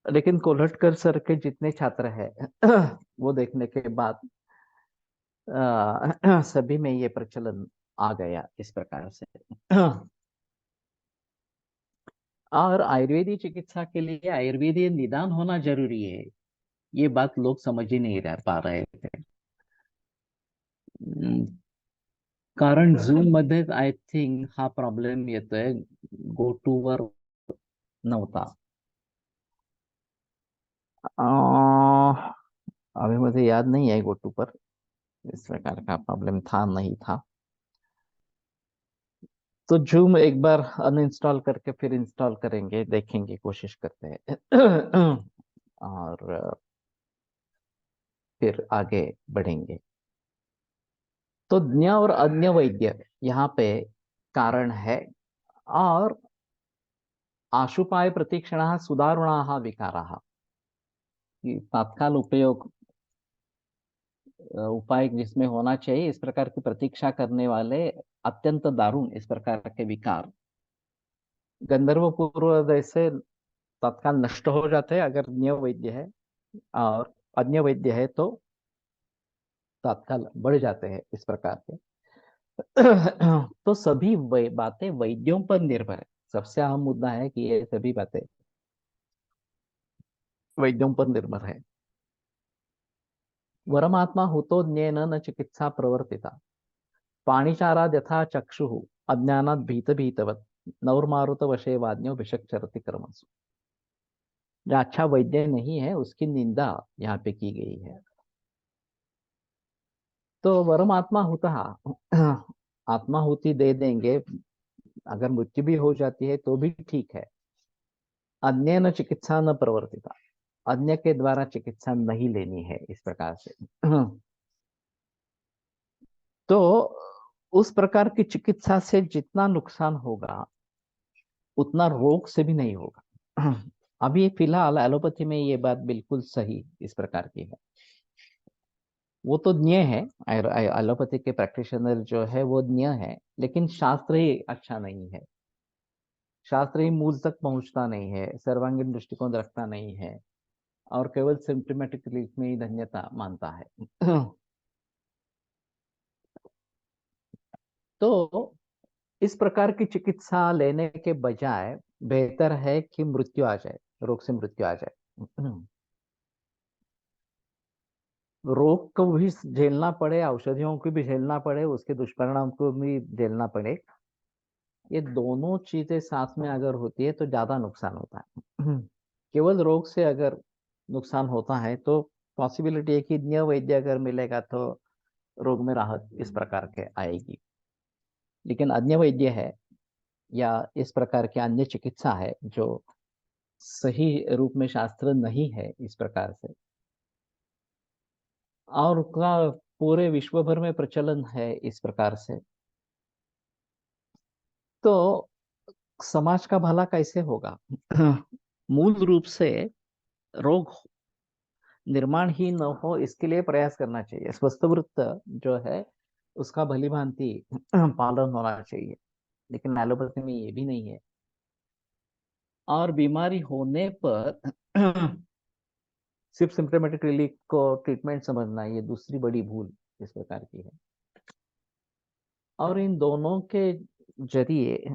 लेकिन कोल्हटकर सर के जितने छात्र हैं वो देखने के बाद सभी में ये प्रचलन आ गया इस प्रकार से। और आयुर्वेदी चिकित्सा के लिए आयुर्वेदीय निदान होना जरूरी है। ये बात लोग समझ ही नहीं रह पा रहे थे। हम्म, कारण झूम मध्ये आय थिंक हा प्रॉब्लेम येतोय, गो टू वर नव्हता। अभी मुझे याद नहीं है गोटू पर इस प्रकार का प्रॉब्लम था नहीं था। तो जूम एक बार अनइंस्टॉल करके फिर इंस्टॉल करेंगे, देखेंगे, कोशिश करते हैं। और फिर आगे बढ़ेंगे। तो ज्ञ और अज्ञ वैद्य यहाँ पे कारण है। और आशुपाय प्रतीक्षण सुदारुणा विकारा, तात्काल उपयोग, उपाय जिसमें होना चाहिए, इस प्रकार की प्रतीक्षा करने वाले अत्यंत दारुण इस प्रकार के विकार गंधर्व पूर्व जैसे तत्काल नष्ट हो जाते हैं अगर न्य वैद्य है। और अन्य वैद्य है तो तत्काल बढ़ जाते हैं इस प्रकार के। तो सभी बातें वैद्यों पर निर्भर है। सबसे अहम मुद्दा है कि ये सभी बातें वैद्यों पर निर्भर है। वरमात्मा हुतो ज्ञेन न चिकित्सा प्रवर्तिता, पाणिचाराद यथा चक्षु अज्ञानात भीत भीतवत, नवमारुत वशे वाद्यो भिषक चरति कर्मसु। जो अच्छा वैद्य नहीं है उसकी निंदा यहाँ पे की गई है। तो वरमात्मा होता, आत्माहुति दे देंगे, अगर मृत्यु भी हो जाती है तो भी ठीक है। अन्य न चिकित्सा न प्रवर्तिता, अन्य के द्वारा चिकित्सा नहीं लेनी है इस प्रकार से। तो उस प्रकार की चिकित्सा से जितना नुकसान होगा उतना रोग से भी नहीं होगा। अभी फिलहाल एलोपैथी में ये बात बिल्कुल सही इस प्रकार की है। वो तो ज्ञ है, एलोपैथी के प्रैक्टिशनर जो है वो ज्ञ है, लेकिन शास्त्र ही अच्छा नहीं है। शास्त्र ही मूल तक पहुंचता नहीं है, सर्वांगीण दृष्टिकोण रखता नहीं है, और केवल सिम्टोमेटिक रिलीफ में ही धन्यता मानता है। तो इस प्रकार की चिकित्सा लेने के बजाय बेहतर है कि मृत्यु आ जाए, रोग से मृत्यु आ जाए। रोग को भी झेलना पड़े, औषधियों को भी झेलना पड़े, उसके दुष्परिणाम को भी झेलना पड़े, ये दोनों चीजें साथ में अगर होती है तो ज्यादा नुकसान होता है। केवल रोग से अगर नुकसान होता है तो पॉसिबिलिटी है कि ज्ञ वैद्य अगर मिलेगा तो रोग में राहत इस प्रकार के आएगी। लेकिन अन्य वैद्य है या इस प्रकार की अन्य चिकित्सा है जो सही रूप में शास्त्र नहीं है इस प्रकार से, और उसका पूरे विश्व भर में प्रचलन है इस प्रकार से, तो समाज का भला कैसे होगा? मूल रूप से रोग निर्माण ही न हो इसके लिए प्रयास करना चाहिए। स्वस्थ वृत्त जो है उसका भली भांति पालन होना चाहिए। लेकिन एलोपैथी में ये भी नहीं है। और बीमारी होने पर सिर्फ सिम्टोमेटिक रिलीफ को ट्रीटमेंट समझना, ये दूसरी बड़ी भूल इस प्रकार की है। और इन दोनों के जरिए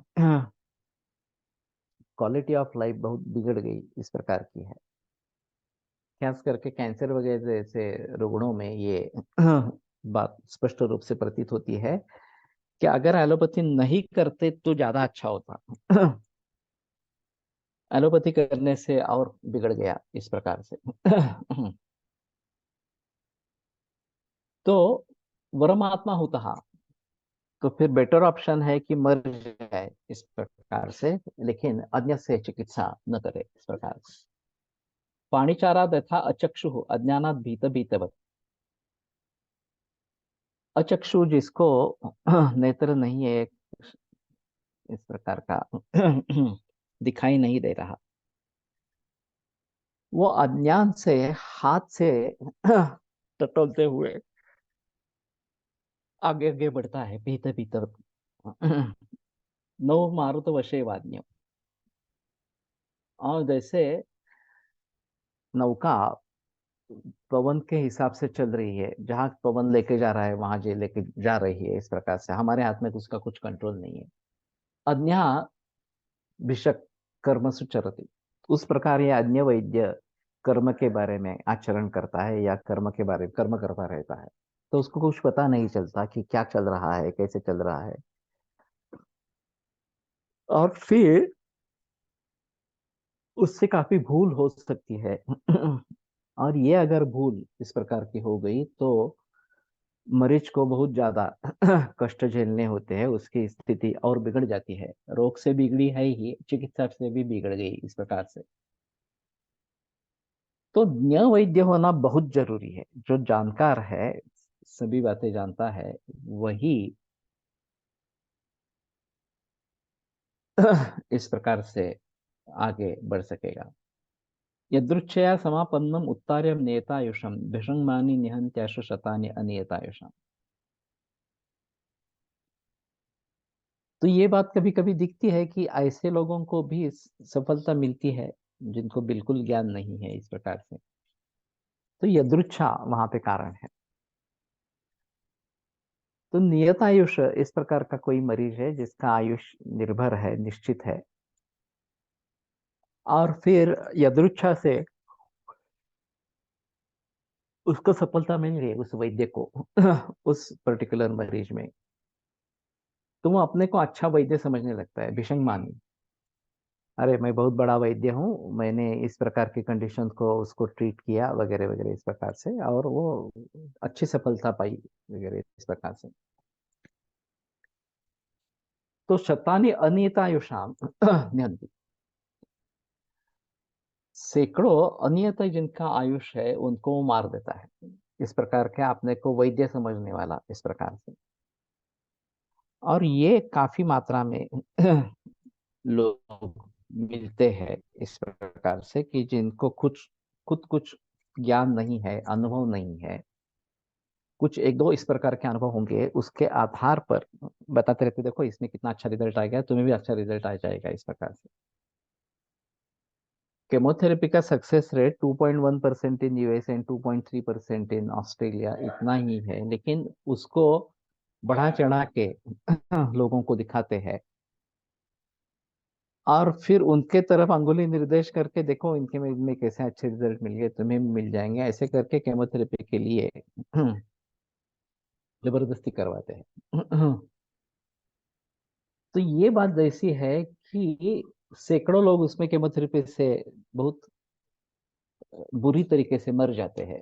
क्वालिटी ऑफ लाइफ बहुत बिगड़ गई इस प्रकार की है। खास करके कैंसर वगैरह जैसे रुग्णों में ये बात स्पष्ट रूप से प्रतीत होती है कि अगर एलोपैथी नहीं करते तो ज्यादा अच्छा होता। एलोपैथी करने से और बिगड़ गया इस प्रकार से। तो परमात्मा होता तो फिर बेटर ऑप्शन है कि मर जाए इस प्रकार से, लेकिन अन्य से चिकित्सा न करे इस प्रकार से। पाणिचारा तथा अचक्षु अज्ञानात भीत भीतवत। अचक्षु जिसको नेत्र नहीं है इस प्रकार का, दिखाई नहीं दे रहा, वो अज्ञान से हाथ से टटोलते हुए आगे आगे बढ़ता है भीतर भीतर। नौ मारुत वशे वाद्य। और जैसे नौका पवन के हिसाब से चल रही है, जहां पवन लेके जा रहा है वहां जे लेके जा रही है, इस प्रकार से हमारे हाथ में उसका कुछ कंट्रोल नहीं है। अज्ञा भिषक कर्म सुचरति। उस प्रकार ये अज्ञ वैद्य कर्म के बारे में आचरण करता है या कर्म के बारे में कर्म करता रहता है, तो उसको कुछ पता नहीं चलता कि क्या चल रहा है, कैसे चल रहा है। और फिर उससे काफी भूल हो सकती है। और ये अगर भूल इस प्रकार की हो गई तो मरीज को बहुत ज्यादा कष्ट झेलने होते हैं, उसकी स्थिति और बिगड़ जाती है। रोग से बिगड़ी है ही, चिकित्सा से भी बिगड़ गई इस प्रकार से। तो ज्ञ वैद्य होना बहुत जरूरी है। जो जानकार है, सभी बातें जानता है, वही इस प्रकार से आगे बढ़ सकेगा। यदृच्छया समापन्नम उत्तार्यम नियतायुषम भिषंमानि निहंत्याशु शतानि अनियतायुषम। तो ये बात कभी कभी दिखती है कि ऐसे लोगों को भी सफलता मिलती है जिनको बिल्कुल ज्ञान नहीं है इस प्रकार से। तो यदृच्छा वहां पे कारण है। तो नियत आयुष इस प्रकार का कोई मरीज है जिसका आयुष निर्भर है, निश्चित है, और फिर यदृच्छा से उसको सफलता मिल रही है उस वैद्य को, उस पर्टिकुलर मरीज में, तो वो अपने को अच्छा वैद्य समझने लगता है, भिषंग मानी। अरे मैं बहुत बड़ा वैद्य हूँ, मैंने इस प्रकार की कंडीशन को उसको ट्रीट किया वगैरह वगैरह इस प्रकार से, और वो अच्छी सफलता पाई वगैरह इस प्रकार से। तो शतानी अनियतायुषाम निहंति। सैकड़ों अनियत जिनका आयुष है उनको वो मार देता है, इस प्रकार के अपने को वैद्य समझने वाला इस प्रकार से। और ये काफी मात्रा में लोग मिलते हैं इस प्रकार से कि जिनको कुछ खुद कुछ ज्ञान नहीं है, अनुभव नहीं है, कुछ एक दो इस प्रकार के अनुभव होंगे, उसके आधार पर बताते रहते देखो इसमें कितना अच्छा रिजल्ट आ गया, तुम्हें भी अच्छा रिजल्ट आ जाएगा इस प्रकार से। केमोथेरेपी का success rate 2.1% in US and 2.3% in Australia, इतना ही है, लेकिन उसको बढ़ा चढ़ा के लोगों को दिखाते हैं, और फिर उनके तरफ अंगुली निर्देश करके देखो इनके में इनमें कैसे अच्छे रिजल्ट मिल गए, तुम्हें भी मिल जाएंगे, ऐसे करके केमोथेरेपी के लिए जबरदस्ती करवाते हैं। तो ये बात जैसी है कि सैकड़ों लोग उसमें केमोथेरेपी से बहुत बुरी तरीके से मर जाते हैं।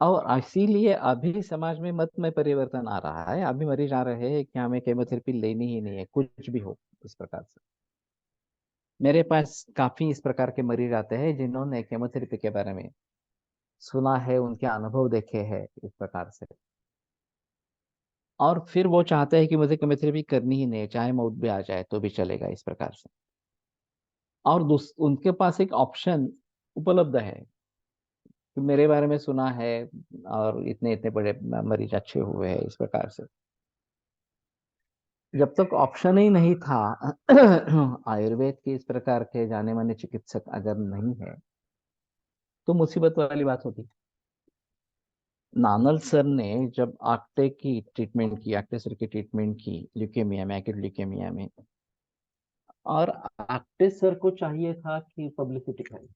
और इसीलिए अभी समाज में मत में परिवर्तन आ रहा है, अभी मरीज आ रहे हैं कि हमें केमोथेरेपी लेनी ही नहीं है, कुछ भी हो इस प्रकार से। मेरे पास काफी इस प्रकार के मरीज आते हैं जिन्होंने केमोथेरेपी के बारे में सुना है, उनके अनुभव देखे हैं इस प्रकार से, और फिर वो चाहते हैं कि मुझे केमोथेरेपी करनी ही नहीं है, चाहे मौत भी आ जाए तो भी चलेगा इस प्रकार से। और उनके पास एक ऑप्शन उपलब्ध है कि मेरे बारे में सुना है और इतने इतने बड़े मरीज अच्छे हुए हैं इस प्रकार से। जब तक ऑप्शन ही नहीं था, आयुर्वेद के इस प्रकार के जाने माने चिकित्सक अगर नहीं है, तो मुसीबत वाली बात होती। नानल सर ने जब आक्टे की ट्रीटमेंट की, आक्टे सर की ट्रीटमेंट की ल्यूकेमिया में, एक्यूट ल्यूकेमिया में, और आक्टे सर को चाहिए था कि पब्लिसिटी करें,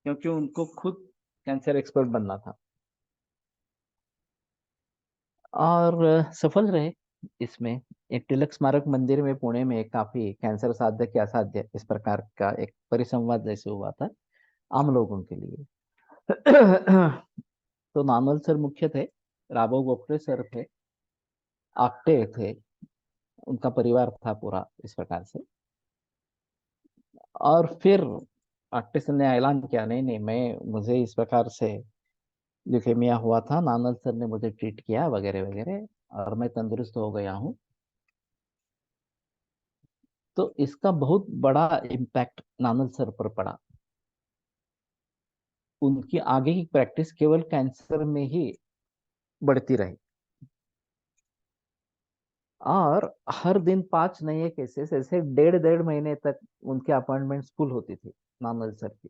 क्योंकि उनको खुद कैंसर एक्सपर्ट बनना था। और सफल रहे इसमें। एक तिलक स्मारक मंदिर में पुणे में एक काफी कैंसर साध्य के असाध्य इस प्रकार का एक परिसंवाद जैसे हुआ था आम लोगों के लिए। तो नामल सर मुख्य थे, राघव गोखले सर थे, आप्टे थे, उनका परिवार था पूरा इस प्रकार से। और फिर आप्टे सर ने ऐलान किया, नहीं नहीं, मैं मुझे इस प्रकार से ल्यूकेमिया हुआ था, नानल सर ने मुझे ट्रीट किया वगैरह वगैरह, और मैं तंदुरुस्त हो गया हूँ। तो इसका बहुत बड़ा इम्पैक्ट नानल सर पर पड़ा। उनकी आगे की प्रैक्टिस केवल कैंसर में ही बढ़ती रही, और हर दिन 5 नए केसेस, ऐसे 1.5 महीने तक उनकी अपॉइंटमेंट्स फुल होती थी नानल सर की।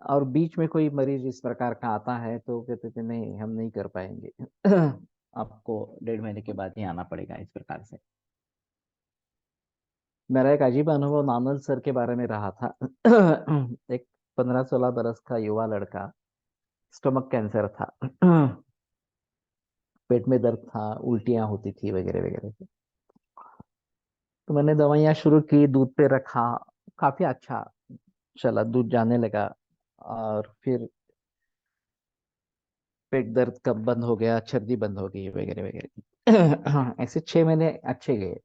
और बीच में कोई मरीज इस प्रकार का आता है तो कहते थे नहीं, हम नहीं कर पाएंगे। आपको 1.5 महीने के बाद ही आना पड़ेगा इस प्रकार से। मेरा एक अजीब अनुभव नानल सर के बारे में रहा था। एक 15-16 बरस का युवा लड़का, स्टमक कैंसर था। पेट में दर्द था, उल्टियां होती थी वगैरह वगैरह। तो मैंने दवाइयां शुरू की, दूध पे रखा, काफी अच्छा चला, दूध जाने लगा। और फिर पेट दर्द कब बंद हो गया, सर्दी बंद हो गई वगैरह वगैरह। ऐसे 6 महीने अच्छे गए।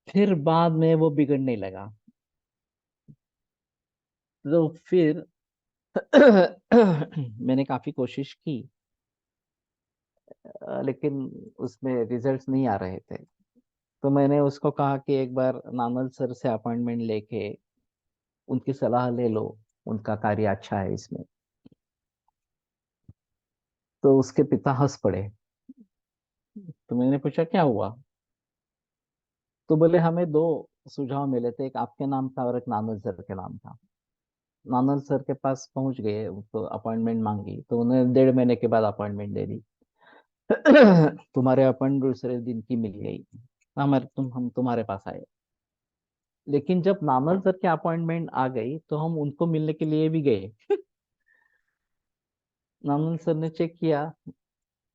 फिर बाद में वो बिगड़ने लगा। तो फिर मैंने काफी कोशिश की, लेकिन उसमें रिजल्ट्स नहीं आ रहे थे। तो मैंने उसको कहा कि एक बार नानल सर से अपॉइंटमेंट लेके उनकी सलाह ले लो, उनका कार्य अच्छा है इसमें। तो उसके पिता हंस पड़े। तो मैंने पूछा क्या हुआ। तो बोले हमें 2 सुझाव मिले थे, एक आपके नाम का और एक नानल सर के नाम का। नानल सर के पास पहुंच गए, तो अपॉइंटमेंट मांगी, तो उन्हें 1.5 महीने के बाद अपॉइंटमेंट दे दी। तुम्हारे अपॉइंटमेंट दूसरे दिन की मिल गई, हम तुम्हारे पास आए। लेकिन जब नानल सर की अपॉइंटमेंट आ गई तो हम उनको मिलने के लिए भी गए। नानल सर ने चेक किया,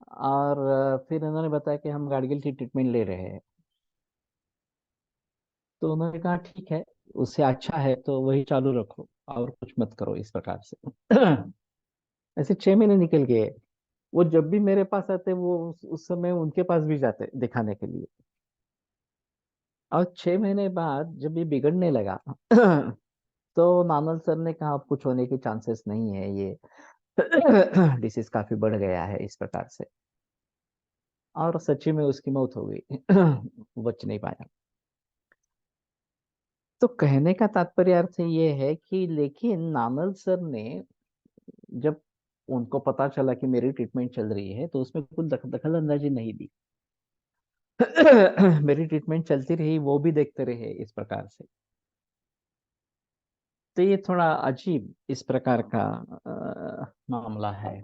और फिर उन्होंने बताया कि हम गार्गिल की ट्रीटमेंट ले रहे हैं। तो उन्होंने कहा ठीक है, उससे अच्छा है तो वही चालू रखो, और कुछ मत करो इस प्रकार से। ऐसे 6 महीने निकल गए। वो जब भी मेरे पास आते, वो उस समय उनके पास भी जाते दिखाने के लिए। और 6 महीने बाद जब ये बिगड़ने लगा, तो नानल सर ने कहा अब कुछ होने की चांसेस नहीं है, ये डिसीज काफी बढ़ गया है इस प्रकार से। और सच्ची में उसकी मौत हो गई। बच नहीं पाया। तो कहने का तात्पर्य अर्थ ये है कि, लेकिन नानल सर ने, जब उनको पता चला कि मेरी ट्रीटमेंट चल रही है, तो उसमें कुछ दखल अंदाजी नहीं दी। मेरी ट्रीटमेंट चलती रही, वो भी देखते रहे इस प्रकार से। तो ये थोड़ा अजीब इस प्रकार का मामला है।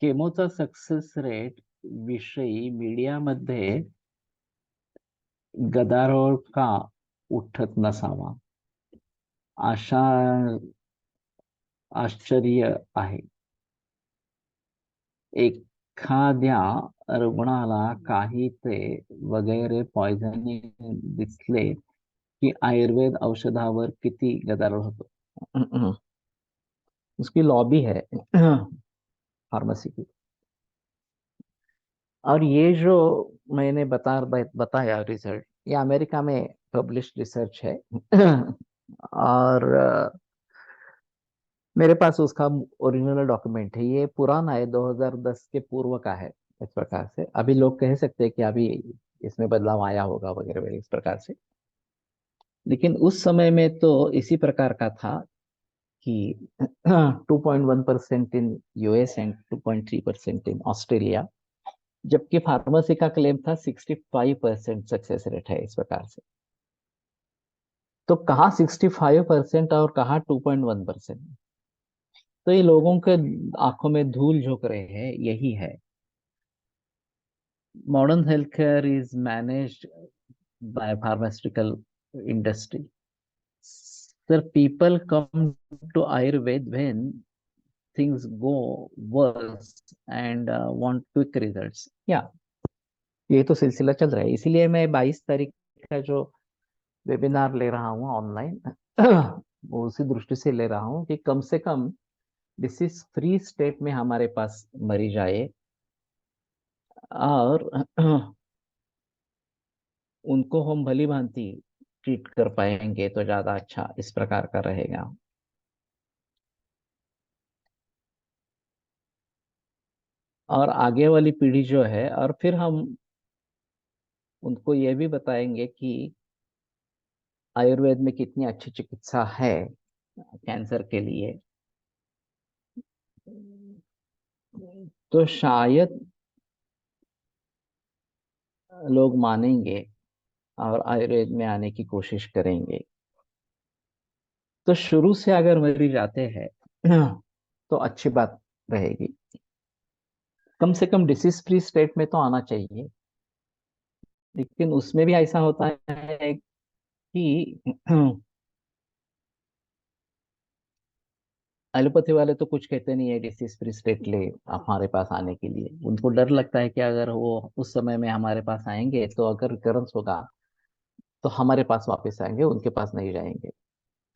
केमोचा सक्सेस रेट विषयी मीडियामध्ये गदारोळ का उठत नसावा, आशा आश्चर्य आहे। एखाद्या रुग्णाला काही ते वगैरे पॉइझनिंग दिसले की आयुर्वेद औषधावर किती गदारोळ होतो। उसकी लॉबी है फार्मेसी की। और ये जो मैंने बताया रिसर्च, ये अमेरिका में पब्लिश रिसर्च है। और मेरे पास उसका ओरिजिनल डॉक्यूमेंट है, ये पुराना है, 2010 के पूर्व का है। इस प्रकार से अभी लोग कह सकते हैं कि अभी इसमें बदलाव आया होगा वगैरह वगैरह इस प्रकार से। लेकिन उस समय में तो इसी प्रकार का था कि 2.1% in US and 2.3% in Australia, जबकि फार्मेसी का क्लेम था 65% सक्सेस रेट है इस प्रकार से। तो कहाँ 65% और कहाँ 2.1%। तो ये लोगों के आंखों में धूल झोंक रहे हैं, यही है। Modern health care is managed by pharmaceutical industry. Sir, people come to Ayurved when things go worse and want quick results. या ये तो सिलसिला चल रहा है, इसीलिए मैं 22 तारीख का जो वेबिनार ले रहा हूँ ऑनलाइन वो उसी दृष्टि से ले रहा हूँ कि कम से कम डिसीज फ्री स्टेट में हमारे पास मरीज आए और उनको हम भली भांति ट्रीट कर पाएंगे तो ज्यादा अच्छा इस प्रकार का रहेगा। और आगे वाली पीढ़ी जो है, और फिर हम उनको ये भी बताएंगे कि आयुर्वेद में कितनी अच्छी चिकित्सा है कैंसर के लिए। तो शायद लोग मानेंगे और आयुर्वेद में आने की कोशिश करेंगे। तो शुरू से अगर मरीज आते हैं तो अच्छी बात रहेगी। कम से कम डिसीज फ्री स्टेट में तो आना चाहिए। लेकिन उसमें भी ऐसा होता है कि एलोपैथी वाले तो कुछ कहते नहीं है डिसीज फ्री स्टेट ले हमारे पास आने के लिए। उनको डर लगता है कि अगर वो उस समय में हमारे पास आएंगे तो अगर रिकरेंस होगा तो हमारे पास वापस आएंगे, उनके पास नहीं जाएंगे,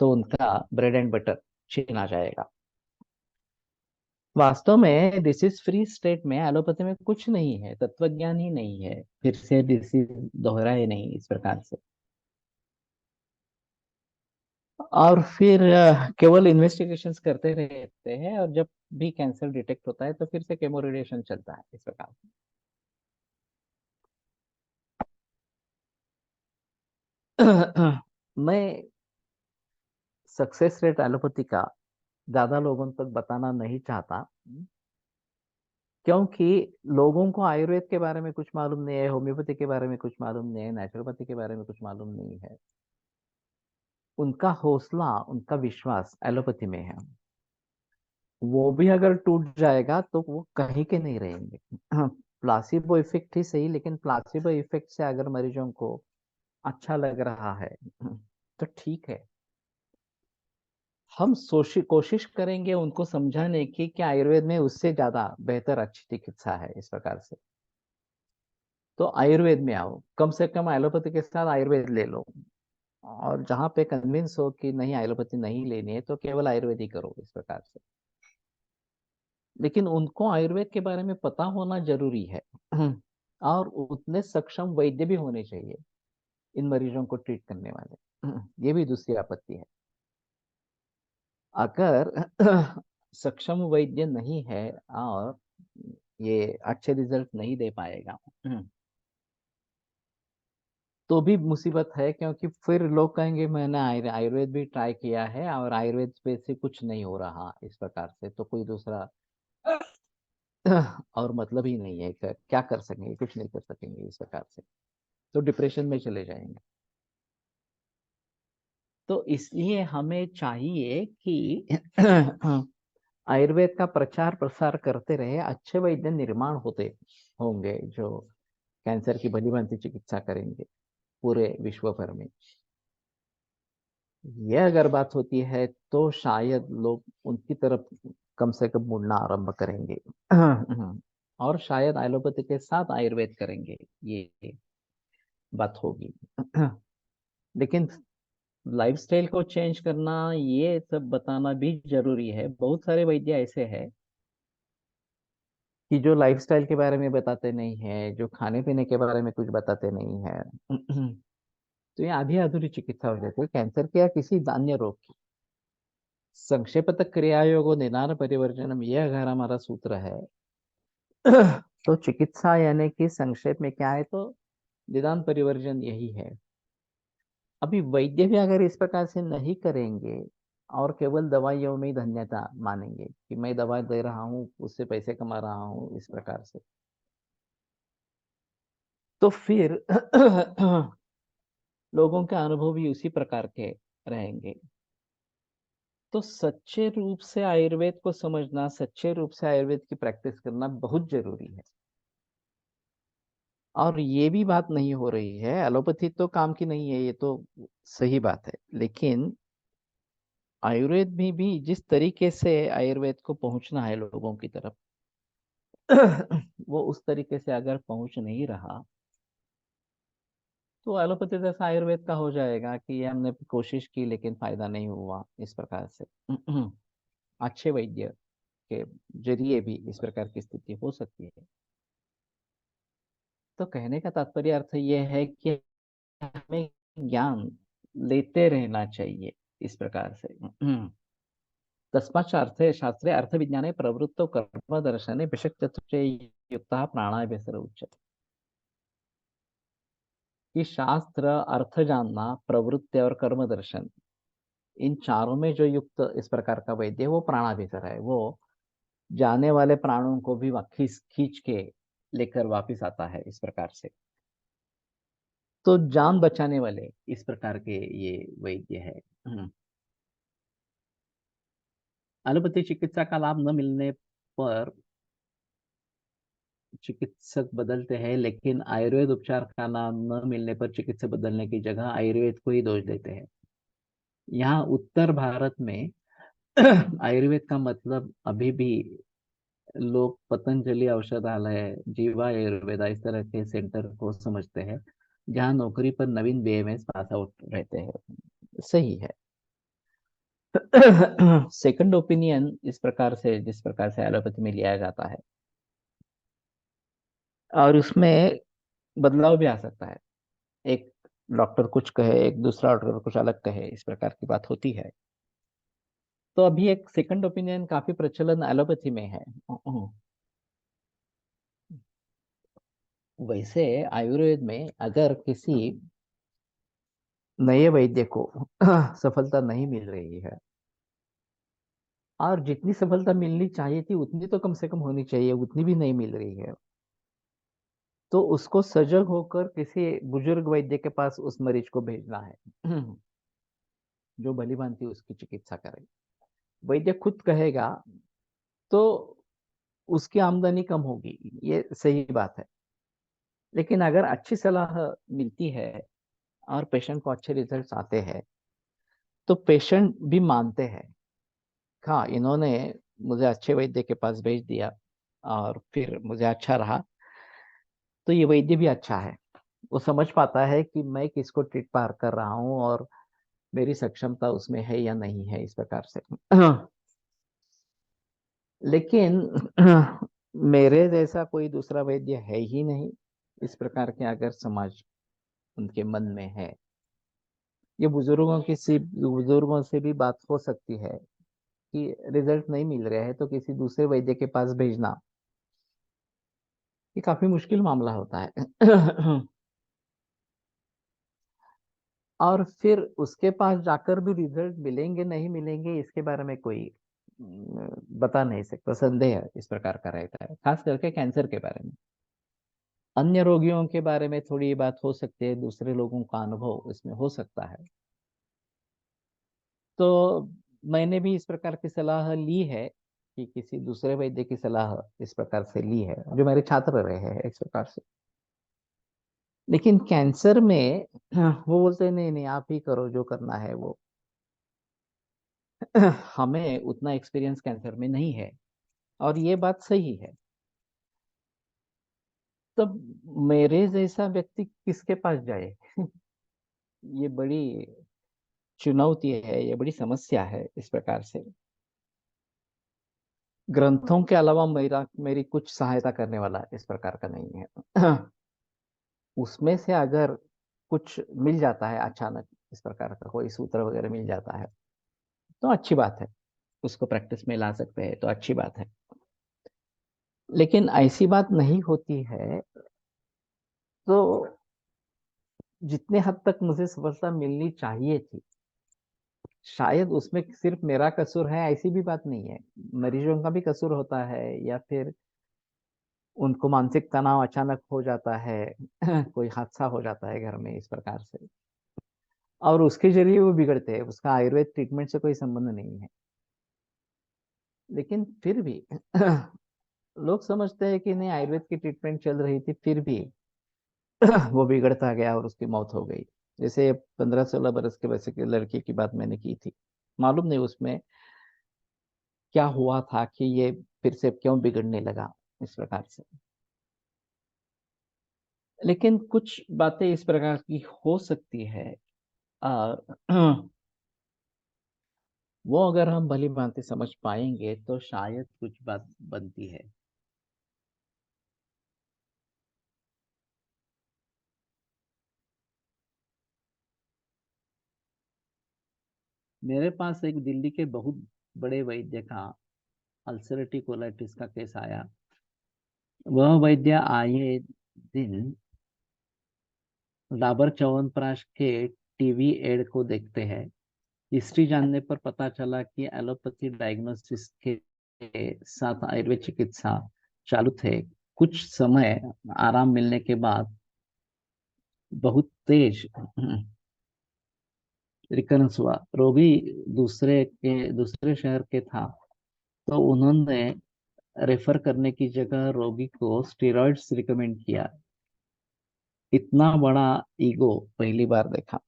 तो उनका ब्रेड एंड बटर छीना जाएगा। वास्तव में डिसीज फ्री स्टेट में एलोपैथी में कुछ नहीं है, तत्वज्ञान ही नहीं है, फिर से डिसीज दोहराए नहीं इस प्रकार से। और फिर केवल इन्वेस्टिगेशंस करते रहते हैं, और जब भी कैंसर डिटेक्ट होता है तो फिर से केमो रेडिएशन चलता है इस प्रकार से। मैं सक्सेस रेट एलोपैथी का ज्यादा लोगों तक बताना नहीं चाहता, क्योंकि लोगों को आयुर्वेद के बारे में कुछ मालूम नहीं है, होम्योपैथी के बारे में कुछ मालूम नहीं है, नेचुरोपैथी के बारे में कुछ मालूम नहीं है। उनका हौसला, उनका विश्वास एलोपैथी में है। वो भी अगर टूट जाएगा तो वो कहीं के नहीं रहेंगे। प्लासिबो इफेक्ट ही सही, लेकिन प्लासिबो इफेक्ट से अगर मरीजों को अच्छा लग रहा है तो ठीक है। हम कोशिश करेंगे उनको समझाने की कि आयुर्वेद में उससे ज्यादा बेहतर अच्छी चिकित्सा है इस प्रकार से। तो आयुर्वेद में आओ, कम से कम एलोपैथी के साथ आयुर्वेद ले लो। और जहां पे कन्विंस हो कि नहीं एलोपैथी नहीं लेनी है तो केवल आयुर्वेद ही करो इस प्रकार से। लेकिन उनको आयुर्वेद के बारे में पता होना जरूरी है। और उतने सक्षम वैद्य भी होने चाहिए इन मरीजों को ट्रीट करने वाले। ये भी दूसरी आपत्ति है। अगर सक्षम वैद्य नहीं है और ये अच्छे रिजल्ट नहीं दे पाएगा तो भी मुसीबत है, क्योंकि फिर लोग कहेंगे मैंने आयुर्वेद भी ट्राई किया है और आयुर्वेद पे से कुछ नहीं हो रहा इस प्रकार से, तो कोई दूसरा और मतलब ही नहीं है, क्या कर सकेंगे, कुछ नहीं कर सकेंगे इस प्रकार से, तो डिप्रेशन में चले जाएंगे। तो इसलिए हमें चाहिए कि आयुर्वेद का प्रचार प्रसार करते रहे, अच्छे वैद्य निर्माण होते होंगे जो कैंसर की भली भांति चिकित्सा करेंगे पूरे विश्व भर में। यह अगर बात होती है तो शायद लोग उनकी तरफ कम से कम मुड़ना आरंभ करेंगे। और शायद एलोपैथी के साथ आयुर्वेद करेंगे, ये बात होगी। लेकिन लाइफस्टाइल को चेंज करना, ये सब बताना भी जरूरी है। बहुत सारे वैद्य ऐसे हैं कि जो लाइफस्टाइल के बारे में बताते नहीं है, जो खाने पीने के बारे में कुछ बताते नहीं है। तो ये आधी अधूरी चिकित्सा हो जाती है कैंसर के या किसी अन्य रोग की। संक्षेपतः क्रियायोगो निदान परिवर्जनम, ये अगर हमारा सूत्र है तो चिकित्सा यानी कि संक्षेप में क्या है, तो निदान परिवर्जन यही है। अभी वैद्य भी अगर इस प्रकार से नहीं करेंगे और केवल दवाइयों में ही धन्यता मानेंगे कि मैं दवा दे रहा हूँ उससे पैसे कमा रहा हूँ इस प्रकार से, तो फिर लोगों के अनुभव भी उसी प्रकार के रहेंगे। तो सच्चे रूप से आयुर्वेद को समझना, सच्चे रूप से आयुर्वेद की प्रैक्टिस करना बहुत जरूरी है। और ये भी बात नहीं हो रही है, एलोपैथी तो काम की नहीं है, ये तो सही बात है, लेकिन आयुर्वेद में भी जिस तरीके से आयुर्वेद को पहुंचना है लोगों की तरफ वो उस तरीके से अगर पहुंच नहीं रहा तो एलोपैथी जैसा आयुर्वेद का हो जाएगा कि ये हमने कोशिश की लेकिन फायदा नहीं हुआ इस प्रकार से अच्छे वैद्य के जरिए भी इस प्रकार की स्थिति हो सकती है। तो कहने का तात्पर्य अर्थ ये है कि हमें ज्ञान लेते रहना चाहिए इस प्रकार से। तस्मात् शास्त्रे अर्थविज्ञाने प्रवृत्तौ कर्मदर्शने विशक्तत्वे युक्तः प्राणाभ्यासः उच्यते। कि शास्त्र, अर्थ जानना, प्रवृत्ति और कर्म दर्शन, इन चारों में जो युक्त इस प्रकार का वैद्य है वो प्राणाभिसर है। वो जाने वाले प्राणों को भी खींच खींच के लेकर वापिस आता है इस प्रकार से। तो जान बचाने वाले इस प्रकार के ये वैद्य है। एलोपैथी चिकित्सा का लाभ न मिलने पर चिकित्सक बदलते हैं, लेकिन आयुर्वेद उपचार का नाम न मिलने पर चिकित्सक बदलने की जगह आयुर्वेद को ही दोष देते हैं। यहाँ उत्तर भारत में आयुर्वेद का मतलब अभी भी लोग पतंजलि औषधालय, जीवा आयुर्वेदा इस तरह के सेंटर को समझते हैं, जहाँ नौकरी पर नवीन बीएमएस पास आउट रहते हैं। सही है। सेकंड ओपिनियन इस प्रकार से, जिस प्रकार से एलोपैथी में लिया जाता है, और उसमें बदलाव भी आ सकता है। एक डॉक्टर कुछ कहे, एक दूसरा डॉक्टर कुछ अलग कहे, इस प्रकार की बात होती है। तो अभी एक सेकंड ओपिनियन काफी प्रचलन एलोपैथी में है। वैसे आयुर्वेद में अगर किसी नए वैद्य को सफलता नहीं मिल रही है, और जितनी सफलता मिलनी चाहिए थी उतनी तो कम से कम होनी चाहिए, उतनी भी नहीं मिल रही है, तो उसको सजग होकर किसी बुजुर्ग वैद्य के पास उस मरीज को भेजना है जो भली भांति उसकी चिकित्सा करे। वैद्य खुद कहेगा तो उसकी आमदनी कम होगी, ये सही बात है। लेकिन अगर अच्छी सलाह मिलती है और पेशेंट को अच्छे रिजल्ट्स आते हैं तो पेशेंट भी मानते हैं, हाँ इन्होंने मुझे अच्छे वैद्य के पास भेज दिया और फिर मुझे अच्छा रहा, तो ये वैद्य भी अच्छा है। वो समझ पाता है कि मैं किसको ट्रीट पार कर रहा हूँ और मेरी सक्षमता उसमें है या नहीं है इस प्रकार से। लेकिन मेरे जैसा कोई दूसरा वैद्य है ही नहीं, इस प्रकार के अगर समाज उनके मन में है, ये बुजुर्गों से भी बात हो सकती है कि रिजल्ट नहीं मिल रहे हैं तो किसी दूसरे वैद्य के पास भेजना ये काफी मुश्किल मामला होता है। और फिर उसके पास जाकर भी रिजल्ट मिलेंगे नहीं मिलेंगे इसके बारे में कोई बता नहीं सकता, संदेह इस प्रकार का रहता है, खास करके कैंसर के बारे में। अन्य रोगियों के बारे में थोड़ी ये बात हो सकती है, दूसरे लोगों का अनुभव इसमें हो सकता है। तो मैंने भी इस प्रकार की सलाह ली है कि किसी दूसरे वैद्य की सलाह इस प्रकार से ली है, जो मेरे छात्र रहे हैं इस प्रकार से। लेकिन कैंसर में वो बोलते हैं नहीं नहीं आप ही करो जो करना है वो। हमें उतना एक्सपीरियंस कैंसर में नहीं है, और ये बात सही है। तब मेरे जैसा व्यक्ति किसके पास जाए? ये बड़ी चुनौती है, ये बड़ी समस्या है इस प्रकार से। ग्रंथों के अलावा मेरी कुछ सहायता करने वाला इस प्रकार का नहीं है। उसमें से अगर कुछ मिल जाता है अचानक, इस प्रकार का कोई सूत्र वगैरह मिल जाता है तो अच्छी बात है, उसको प्रैक्टिस में ला सकते हैं तो अच्छी बात है। लेकिन ऐसी बात नहीं होती है तो जितने हद तक मुझे सफलता मिलनी चाहिए थी, शायद उसमें सिर्फ मेरा कसूर है ऐसी भी बात नहीं है। मरीजों का भी कसूर होता है, या फिर उनको मानसिक तनाव अचानक हो जाता है, कोई हादसा हो जाता है घर में इस प्रकार से, और उसके जरिए वो बिगड़ते हैं, उसका आयुर्वेद ट्रीटमेंट से कोई संबंध नहीं है। लेकिन फिर भी लोग समझते हैं कि नहीं आयुर्वेद की ट्रीटमेंट चल रही थी फिर भी वो बिगड़ता गया और उसकी मौत हो गई। जैसे 15-16 बरस के वैसे की लड़की की बात मैंने की थी, मालूम नहीं उसमें क्या हुआ था कि ये फिर से क्यों बिगड़ने लगा इस प्रकार से। लेकिन कुछ बातें इस प्रकार की हो सकती है। आ, वो अगर हम भली भांति समझ पाएंगे तो शायद कुछ बात बनती है। मेरे पास एक दिल्ली के बहुत बड़े वैद्य का अल्सरेटिव कोलाइटिस का केस आया। वह वैद्य आए दिन डाबर च्यवनप्राश के टीवी एड को देखते हैं। हिस्ट्री जानने पर पता चला कि एलोपैथी डायग्नोसिस के साथ आयुर्वेद चिकित्सा चालू थे। कुछ समय आराम मिलने के बाद बहुत तेज रिकरेंस हुआ। रोगी दूसरे शहर के था, तो उन्होंने रेफर करने की जगह रोगी को स्टेरॉइड्स रिकमेंड किया। इतना बड़ा ईगो पहली बार देखा।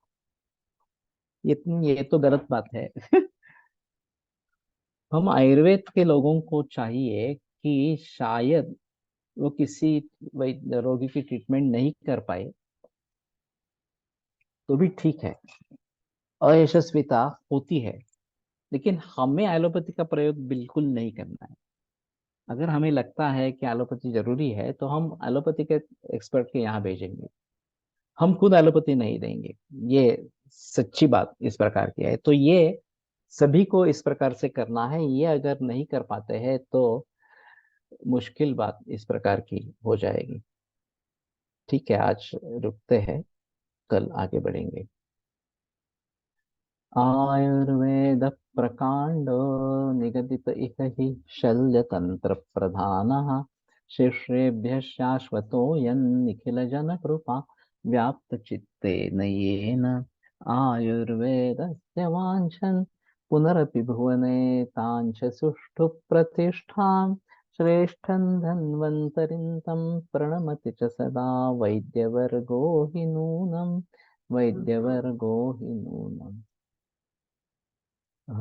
ये तो गलत बात है। हम आयुर्वेद के लोगों को चाहिए कि शायद वो किसी रोगी की ट्रीटमेंट नहीं कर पाए तो भी ठीक है, अयशस्विता होती है, लेकिन हमें एलोपैथी का प्रयोग बिल्कुल नहीं करना है। अगर हमें लगता है कि एलोपैथी जरूरी है तो हम एलोपैथी के एक्सपर्ट के यहाँ भेजेंगे, हम खुद एलोपैथी नहीं देंगे। ये सच्ची बात इस प्रकार की है। तो ये सभी को इस प्रकार से करना है। ये अगर नहीं कर पाते हैं तो मुश्किल बात इस प्रकार की हो जाएगी। ठीक है, आज रुकते हैं, कल आगे बढ़ेंगे। आयुर्वेद प्रकांड निगदित इह हि शल्य तंत्र प्रधानः शिष्येभ्यः शाश्वतोऽयं निखिल जन कृपा व्याप्त चित्तेन येन आयुर्वेदस्य वाञ्छन् पुनरपि भुवने ताञ्च सुष्ठु प्रतिष्ठां श्रेष्ठं धन्वन्तरिं तं प्रणमति च सदा वैद्यवर्गो हि नूनम् वैद्यवर्गो हि नूनम्। ॐ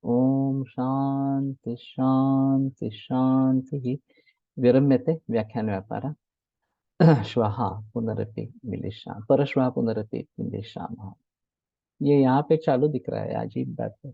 ॐ शान्ति शान्ति शान्तिः। विरम्यते व्याख्यानव्यापारः। श्वः पुनरपि मिलिष्यामः, परश्वः पुनरपि मिलिष्यामः। ये यहाँ पे चालू दिख रहा है, अजीब बात है।